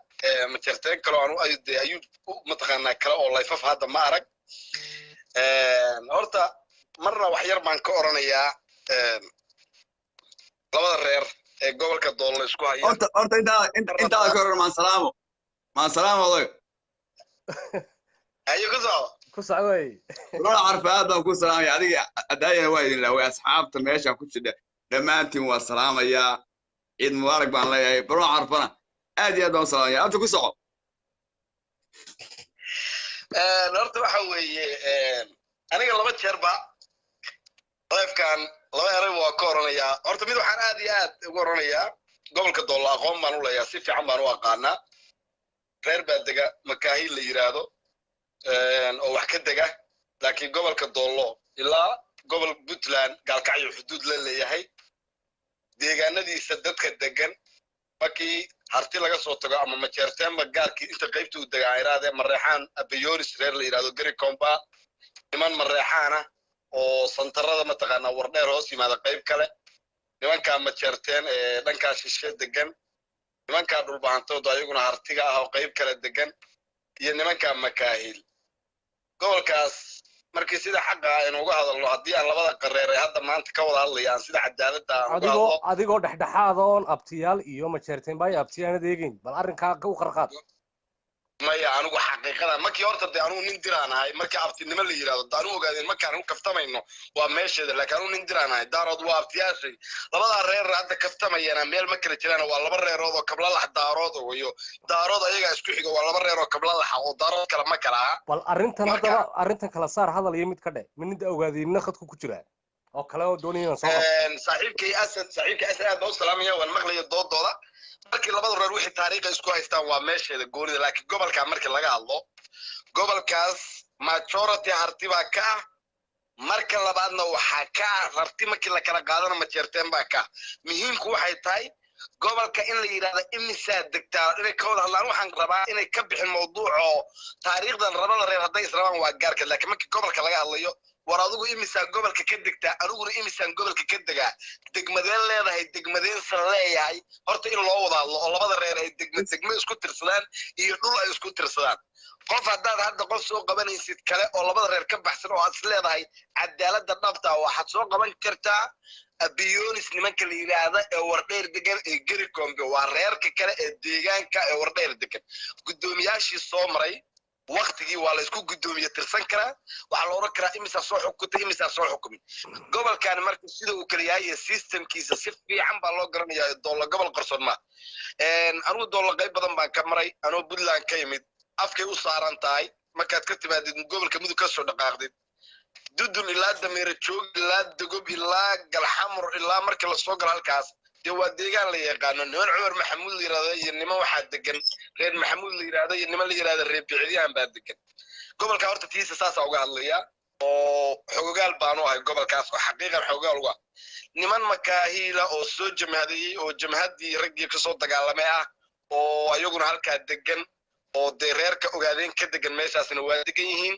ma jirteen kale aanu Ayuub mataqaanaa kale oo live hadda ma arag horta marna wax yar baan ka oranayaa labada reer ee gobolka Doolo isku haya horta inta ka oran maan salaamo oday ayo ku socday wala arfaad baan ku salaamay adiga adaayana waa idin laaway asxaabta meesha ku jira dhamaantiin waa salaamaya ciid mubaarak baan leeyahay baro arfana aad iyo aad baan salaamaya aad ku soco horta waxa weeye aniga laba jeer ba live-kan laba eray waa ka oranayaa horta mid waxaan aad iyo aad ugu oranayaa gobolka Doolo aqoon baan u leeyahay si fiican baan u aqaanaa reer baa dega Makaahil la yiraahdo oo wax ka dega laakiin gobolka Doolo ilaa gobol Puntland gaalkacyo xuduud la leeyahay deegaanadiisa dadka degan markii harti laga soo tago ama ma jeerteen ma gaarkii inta qaybtu degaa iraade mareexaan abayoris reer la yiraahdo gari komba niman mareexaana oo santarada mataqaana wardheer hoos yimaada qayb kale nimanka ma jeerteen ee dhanka shishe degan nimanka dhulbaantooda ayaguna hartiga ah oo qayb kale degan iyo nimanka Makaahil gobolkaas markii sida xaqa ah inuu uga hadalno haddii aan labada qareer ee hadda maanta ka wada hadlayaan sida cadaaladda adigoo dhexdhexaad oo abtiyaal iyo ma jeerteen bay abtiyaana deegin bal arrinka ka u qarqaad maya anigu xaqiiqada markii horta de anigu nin diraanahay markii abtinimo la yiraahdo daanu ogaadeen markaan u kaftamayno waa meesheeda laakiin anigu nin diraanahay daarood waa abtiyaashay labada reer hadda kaftamayana meel ma kala jiraan waa laba reerood oo kabla lax daarood iyo daarood ayaga isku xiga waa laba reer oo kabla lax oo daarood kala ma kala bal arrintan kala saar hadal iyo mid ka dhe minida ogaadeenna khadku ku jira oo kale oo doonayaan soo saaxiibkay asad aad baa u salaamaya waan maqlayo doodooda markii labada reer wixii taariikh isku haystaan waa meesheeda goorida laakiin gobolka markii laga hadlo gobolkaas majority harti baa ka marka labaadna waxa ka harti markii la kala qaadana ma jeerteen baa ka muhiimku waxay tahay gobolka in la yiraahdo imisa degtaa inay ka wada hadlaan waxaan rabaa inay ka bixin mawduuco taariikhdan labada reer hadday israbaan waa gaarka laakiin markii gobolka laga hadlayo war adigu imisa gobolka ka degtaa aniguna imisaan gobolka ka degaa degmadeen leedahay degmadeen san leeyahay horta in loo wada hadlo oo labada reer ay degme isku tirsadaan iyo dhul ay isku tirsadaan qof haddaad hadda qof soo qabanaysid kale oo labada reer ka baxsan oo aad is leedahay cadaaladda dhabta waxaad soo qaban kartaa abiyoonis nimanka la yiraahdo ee wardheer degan ee geri kombe waa reerka kale ee deegaanka ee wardheer degan gudoomiyaashii soo maray waqtigii waa la isku gudoomiye tirsan karaa waxa la oran karaa imisa soo xukuntay imisa soo xukumay gobolkan markii sida uu kala yahay systemkiisa si fiican baa loo garanayaa dowlad gobol qarsoon ma anigu dowlad qayb badan baan ka maray anoo Puntland ka yimid afkay u saaran tahay markaad ka timaadid gobolka mudug ka soo dhaqaaqdid dudul ilaa dameer joog ilaa dagob ilaa galxamur ilaa markii la soo gal halkaas dee waa deegaan la yaqaano niman Cumar Maxamuud la yiraahdo iyo niman waxa degan reer Maxamuud la yiraahdo iyo niman la yiraahdo reer Bicdiyaan baa degan gobolka horta tiisa saas uga hadlaya oo xogogaal baan u ahay gobolkaas oo xaqiiqan xogogaal uga niman makaahila oo soo jamaaday oo jamhadii raggii ka soo dagaalamay ah oo ayaguna halka degan oo de reerka ogaadeen ka degan meeshaasna waa degan yihiin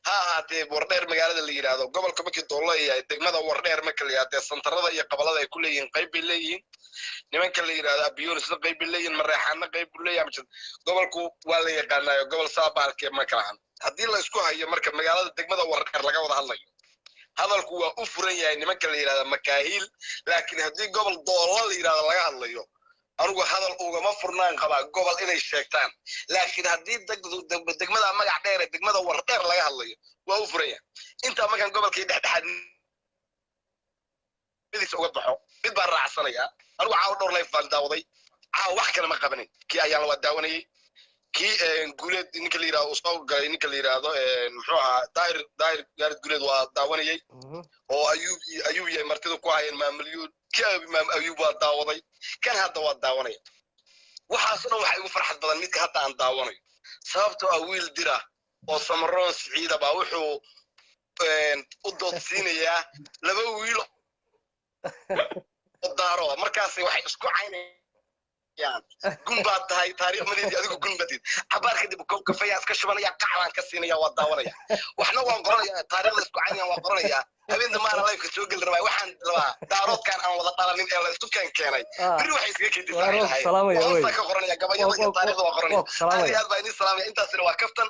ha ahaatee wardheer magaalada la yiraahdo gobolka markii doolo yahay degmada wardheer markii la yiraahdo santarada iyo qabalada ay ku leeyihiin qayb bay leeyihiin nimanka la yiraahdo abiyoonis qayb bay leeyihiin mareexana qayb bay leeyihiin gobolku waa la yaqaanayo gobol saabaalkee ma kalahan haddii la isku hayo marka magaalada degmada wardheer laga wada hadlayo hadalku waa u furan yahay nimanka la yiraahdo makaahil laakiin haddii gobol doolo la yiraahdo laga hadlayo anigu hadal ugama furnaan qabaa gobol inay sheegtaan laakiin haddii degmada magac dheer ee degmada wardheer laga hadlayo waa u furaya inta markan gobolkii dhexdhexaad midis uga baxo mid baan raacsanaya anigu caaw dhowr life baan daawaday caaw wax kale ma qabanin kii ayaan la daawanayay kii guuleed ninka la yiraahdo soo galay ninka la yiraahdo muxuu ahaa daahir gaarid guuleed waa daawanayay oo ayuub yahay martida ku hayeen maamuliyuun كإمام أيوب داوضي كان هذا وداوني وحاسنا وحي وفرحت بدل ميت حتى عن داوني صابته أويل درا وسمرون سعيدة باوحو قدوت سينيا لما ويل الدارو مركزي وحي اسكو عيني يعني قنبات هاي تاريخ مديدي أديكو قنبتين عبار كده بكوب كفاية اسكشبنا يا قعوان كسينيا وداوني وحنا وانقرنا تاريخ اسكو عينيا وانقرنا habeen damaana live soo gal rabay waxaan rabaa daarood kan aan wada dhalanin ee la isku keenay biri waxay iska keenay salaamay way ka qoranaya gabayada iyo taariikhda waa qoranaya aad baa idin salaamay intaasina waa kaftan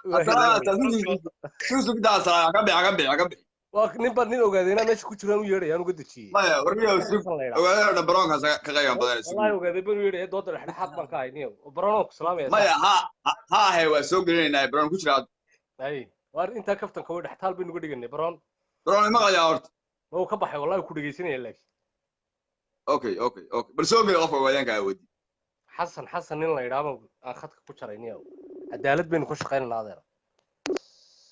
suuq daasa ka bixi waa nin ogaadayna meesha ku jiraan u yeedhay aan uga dajiyay maya warbiyo suuq ogaadayna baroonka ka qayban badan wallahi ogaaday baan u yeedhay dooda dhexdhexaad baan ka hayniyo baroonka salaamay maya ha hay waa soo gelinayna baroon ku jira ay war inta kaftan ka way dhextaal bay nuga dhiganay baroon baroon ma qaya horta oo ka baxay wallahi ku dhageysanaya laakiin okay bal soo geli qofka waayanka awoodi xasan nin la yiraahdo aan khadka ku jarayniyo cadaalad baynu ku shaqeynaa adeer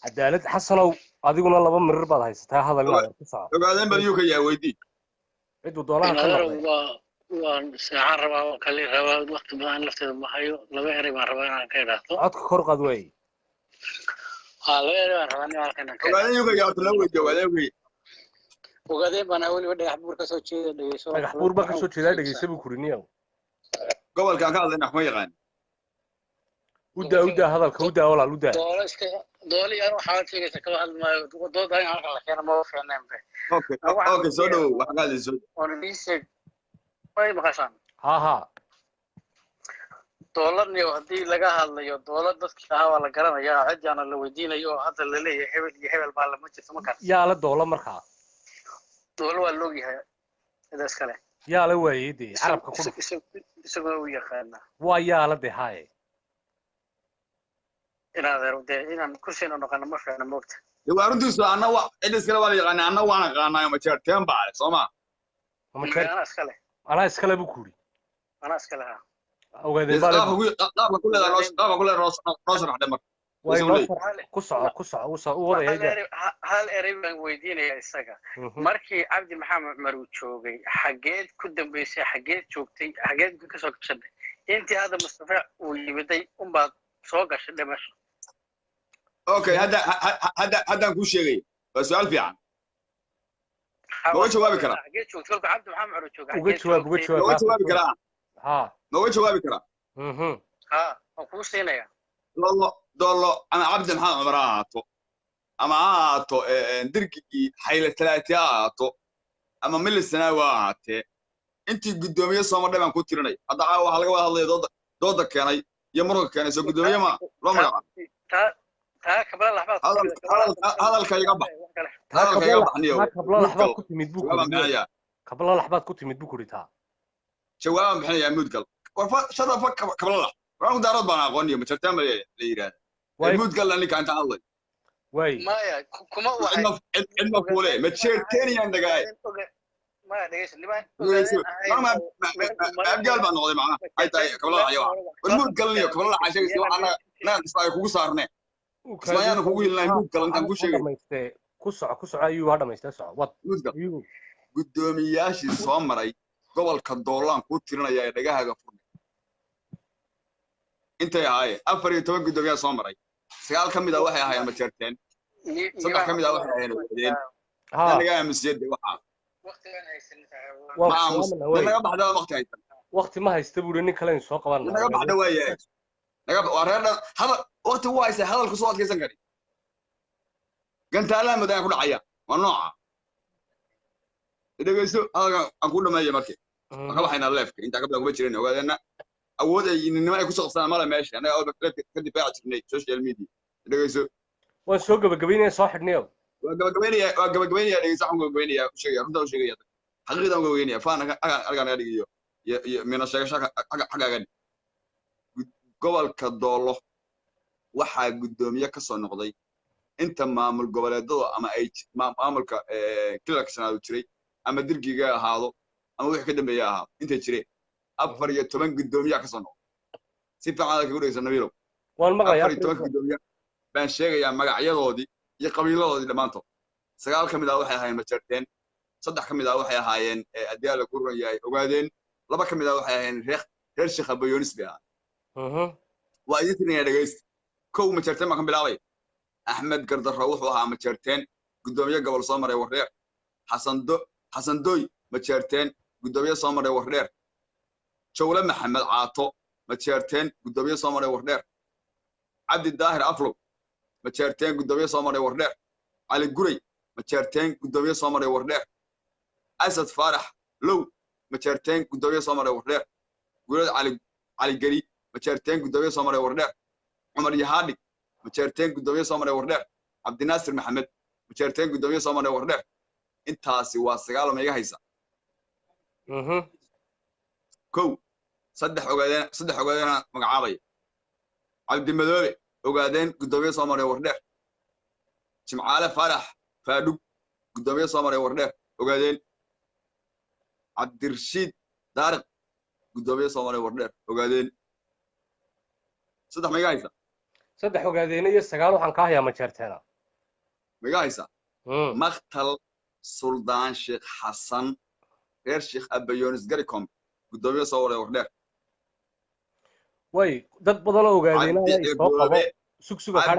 cadaalad xasanow adiguna laba mirir baad haysataa hadal inaad ku saaco ogaadeen bal yuu ka yaa weydii cidu doolaha ka noqday waan saacan rabaa oo kale rabaa waqti badan lafteeda ma hayo laba eray baan rabaa inaan ka idhaahdo codka kor qad way laba eray baan rabaa inaan halkan ka ogaadeen yuu ka yaa tala weydii ogaadeen baan waliba dhagax buur ka soo jeeda dhageyso dhagax buur baa ka soo jeeda dhageyso buu kuriniyo gobolkan ka hadlayna wax ma yaqaan uda hadalka uda walaal uda dooli aan waxa sheegaysa ka hadlaayo dooda aan halka la keenay ma fiicnaan ba okay soo dhaw wax ka hadlayso on diise way maqashaan ha doolarni hadii laga hadlayo doolad dadka ah waa la garanayaa cid aan la weydiinayo hadda la leeyahay hebel baa la ma jirto markaas yaa la doola markaa doolo waa loo yahay idaas kale yaa la waayay carabka ku isagoo u yaqaan waa yaa la dhahay inaan kursiina noqono ma fiicna moogta waa runtiisu anna waa cidis kale waa la yaqaan anna waan aqaanaa ma jeerteen baa Soomaa ana iskale buu kuri ana iskale ogaadeen baa qaabka ku leedahay noo sharax dhamar ku soco u wadaya hal eray baan weydiinaya isaga markii Cabdi Maxamed Umar uu joogay xageed ku dambeysay xageed joogtay xageed ka soo gashay intii hada Mustafa uu yimiday baad soo gashay dhimasho okay hadda ku sheegay waa su'aal fiican ma jawaabi kara xageed joogtay Cabdi Maxamed Umar joogay uga jawaabi kara ha ma jawaabi kara ha ku siinaya دولو أنا عبد محمد عمراتو أما عاتو دركي حيلة ثلاثياتو أما من السنوات أنت قدومية صامر دائما كنت ترني هذا عاوة حلقة واحد الله ضد كاني يمرق كاني سو قدومية ما رمى تا قبل اللحظات هذا الكي قبل هذا قبل اللحظات كنت مدبوك kabla laxbaad ku timid buu ku ritaa jawaabaan bixinayaa muudgal warfa shadafa kablala waraan daarad baan aqooniyo ma jartaan ba la yiraahdaa way muudgal ninka inta hadlay way maya kuma waxay cidna kuule ma jeerteeniyaan dagaay maya dhegeysa niman abgaal baan noqday macnaha ay tahay kablala ayaa war muudgal niyo kablala cashay si waxana naad isbaa kugu saarnay ismaayana kugu hilnay muudgal intaan ku sheegay ku soco ayuu waa dhamaystay soco wad muudgal gudoomiyaashii soo maray gobolka doolaan ku tirinaya ee dhagahaaga furnay intay ahaayeen 14 gudoomiyaa soo maray 9 kamid ah waxay ahaayeen ma jeerteen 3 kamid ah waxay ahaayeen wadeen anaga masjidda waxa waqtigan haysan naga baxda waqti haysan waqti ma haysta buu nin kale soo qaban naga baxda waayahay naga wareerda hada waqti waa haysa hadalku soo adkaysan kari gantaalaha madaan ku dhacaya waa nooca dhageyso aan ku dhameeyay markii ka waxayna leefka inta ka badan kuma jirin ogaadana awood ay ninimo ay ku soo qabsadaan mala meesha anaga oo ka difaaci jirnay social media dhageyso waan soo gabagabeynaya soo xidhniyo waa gabagabeynaya dhageyso waxaan gabagabeynaya sheegay runta sheegay xaqiiqada aan gabagabeynaya faan argan naga dhigiyo iyo mina sheegasha xagaaga gobolka doolo waxaa gudoomiye ka soo noqday inta maamul goboleedada ama ay maamulka kilalka sanaad jiray ama dirgiga ahaado ama wixii ka dambeeya ahaa inta jireen 14 gudoomiye ka soo noqday si fiican ka gudaysan nabiilo waan maqlayaa 14 gudoomiye baan sheegayaa magacyadoodii iyo qabiiladoodii dhamaantood 9 kamid ah waxay ahaayeen ma jarteen 3 kamid ah waxay ahaayeen adiyaala ku ran yahay ogaadeen 2 kamid ah waxay ahaayeen reer Sheekh Abayoonis baa waa idin tirinayaa dhageysta kow ma jarteen ma kan bilaabay أحمد قردر روحه متشرتين قدومية قبل صامر يورير حسن دوي متشرتين قدومية صامر يورير شولة محمد عاطو متشرتين قدومية صامر يورير عبد الداهر أفلو متشرتين قدومية صامر يورير علي قري متشرتين قدومية صامر يورير أسد فارح لو متشرتين قدومية صامر يورير قولد علي قري متشرتين قدومية صامر يورير عمر يهادي متشرتين قدومية صامر ورداء عبد الناصر محمد متشرتين قدومية صامر ورداء انت سوا سقالو ميغا هيسا كو صدح اوغادين مغعابي عبد المدوبي اوغادين قدومية صامر ورداء جمعاله فرح فادوق قدومية صامر ورداء اوغادين عبد الرشيد دارق قدومية صامر ورداء اوغادين صدح ميغا هيسا saddex ogaadeen iyo 9 waxaan ka hayaa ma jeerteena magaysa maqtal suldaan sheekh xasan reer sheekh abayoonis garikom gudoomiye soo waray wardheer way dad badan oo ogaadeen ay soo qabo sugsuga ka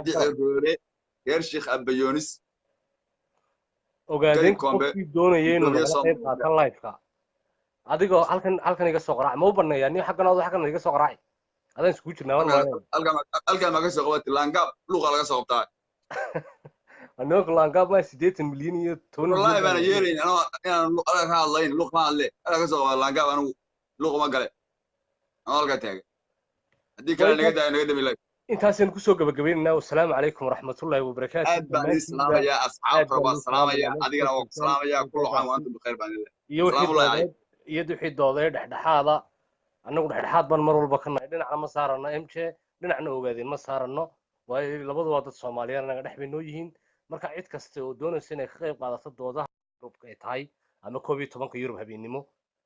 reer sheekh abayoonis ogaadeen qofkii doonayay inuu qayb qaato live-ka adigoo halkan iga soo qaraac ma u baneeyaa nin xaggan iga soo qaraac adaan isku jirnaa halkan ma ka soo qabatay laangaab luuqa laga soo qabtaa anoo laangaab ma 8 milyan iyo 10 wallahi bana yeerin inaan ka hadlayn luuq ma hadle ala ka soo qabaa laangaab anigu luuq ma gale halka taagay hadii kale naga dhabilay intaasaan ku soo gabagabeynaa wassalaamu calaykum waraxmatullaahi wabarakaatuh aad baan islaamaya asxaabta waa salaamaya adigana waa salaamaya kullu caam wa antum bikhair baan ilaahay iyo wixii dooday dhexdhexaada annagu dhexdhexaad baan mar walba ka nahay dhinacna ma saarano MJ dhinacna ogaadeen ma saarano way labadu waa dad Soomaaliyeed anaga dhex bay yihiin marka cid kasta oo doonaysa inay ka qayb qaadato doodaha Yurubka ay tahay ama 12 Yurub habeenimo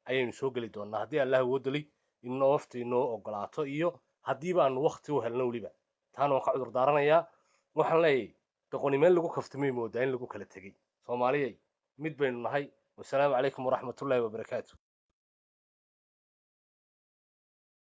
ayaynu soo gali doonaa haddii Allah uu dali inoo waqti inoo ogolaato iyo haddii baan waqti u helno waliba taan waan ka cudur daaranayaa waxaan leeyahay doqonimeen lagu kaftamay moodaa in lagu kala tagay Soomaaliyeed mid baynu nahay wassalaamu calaykum waraxmatullaahi wabarakaatuh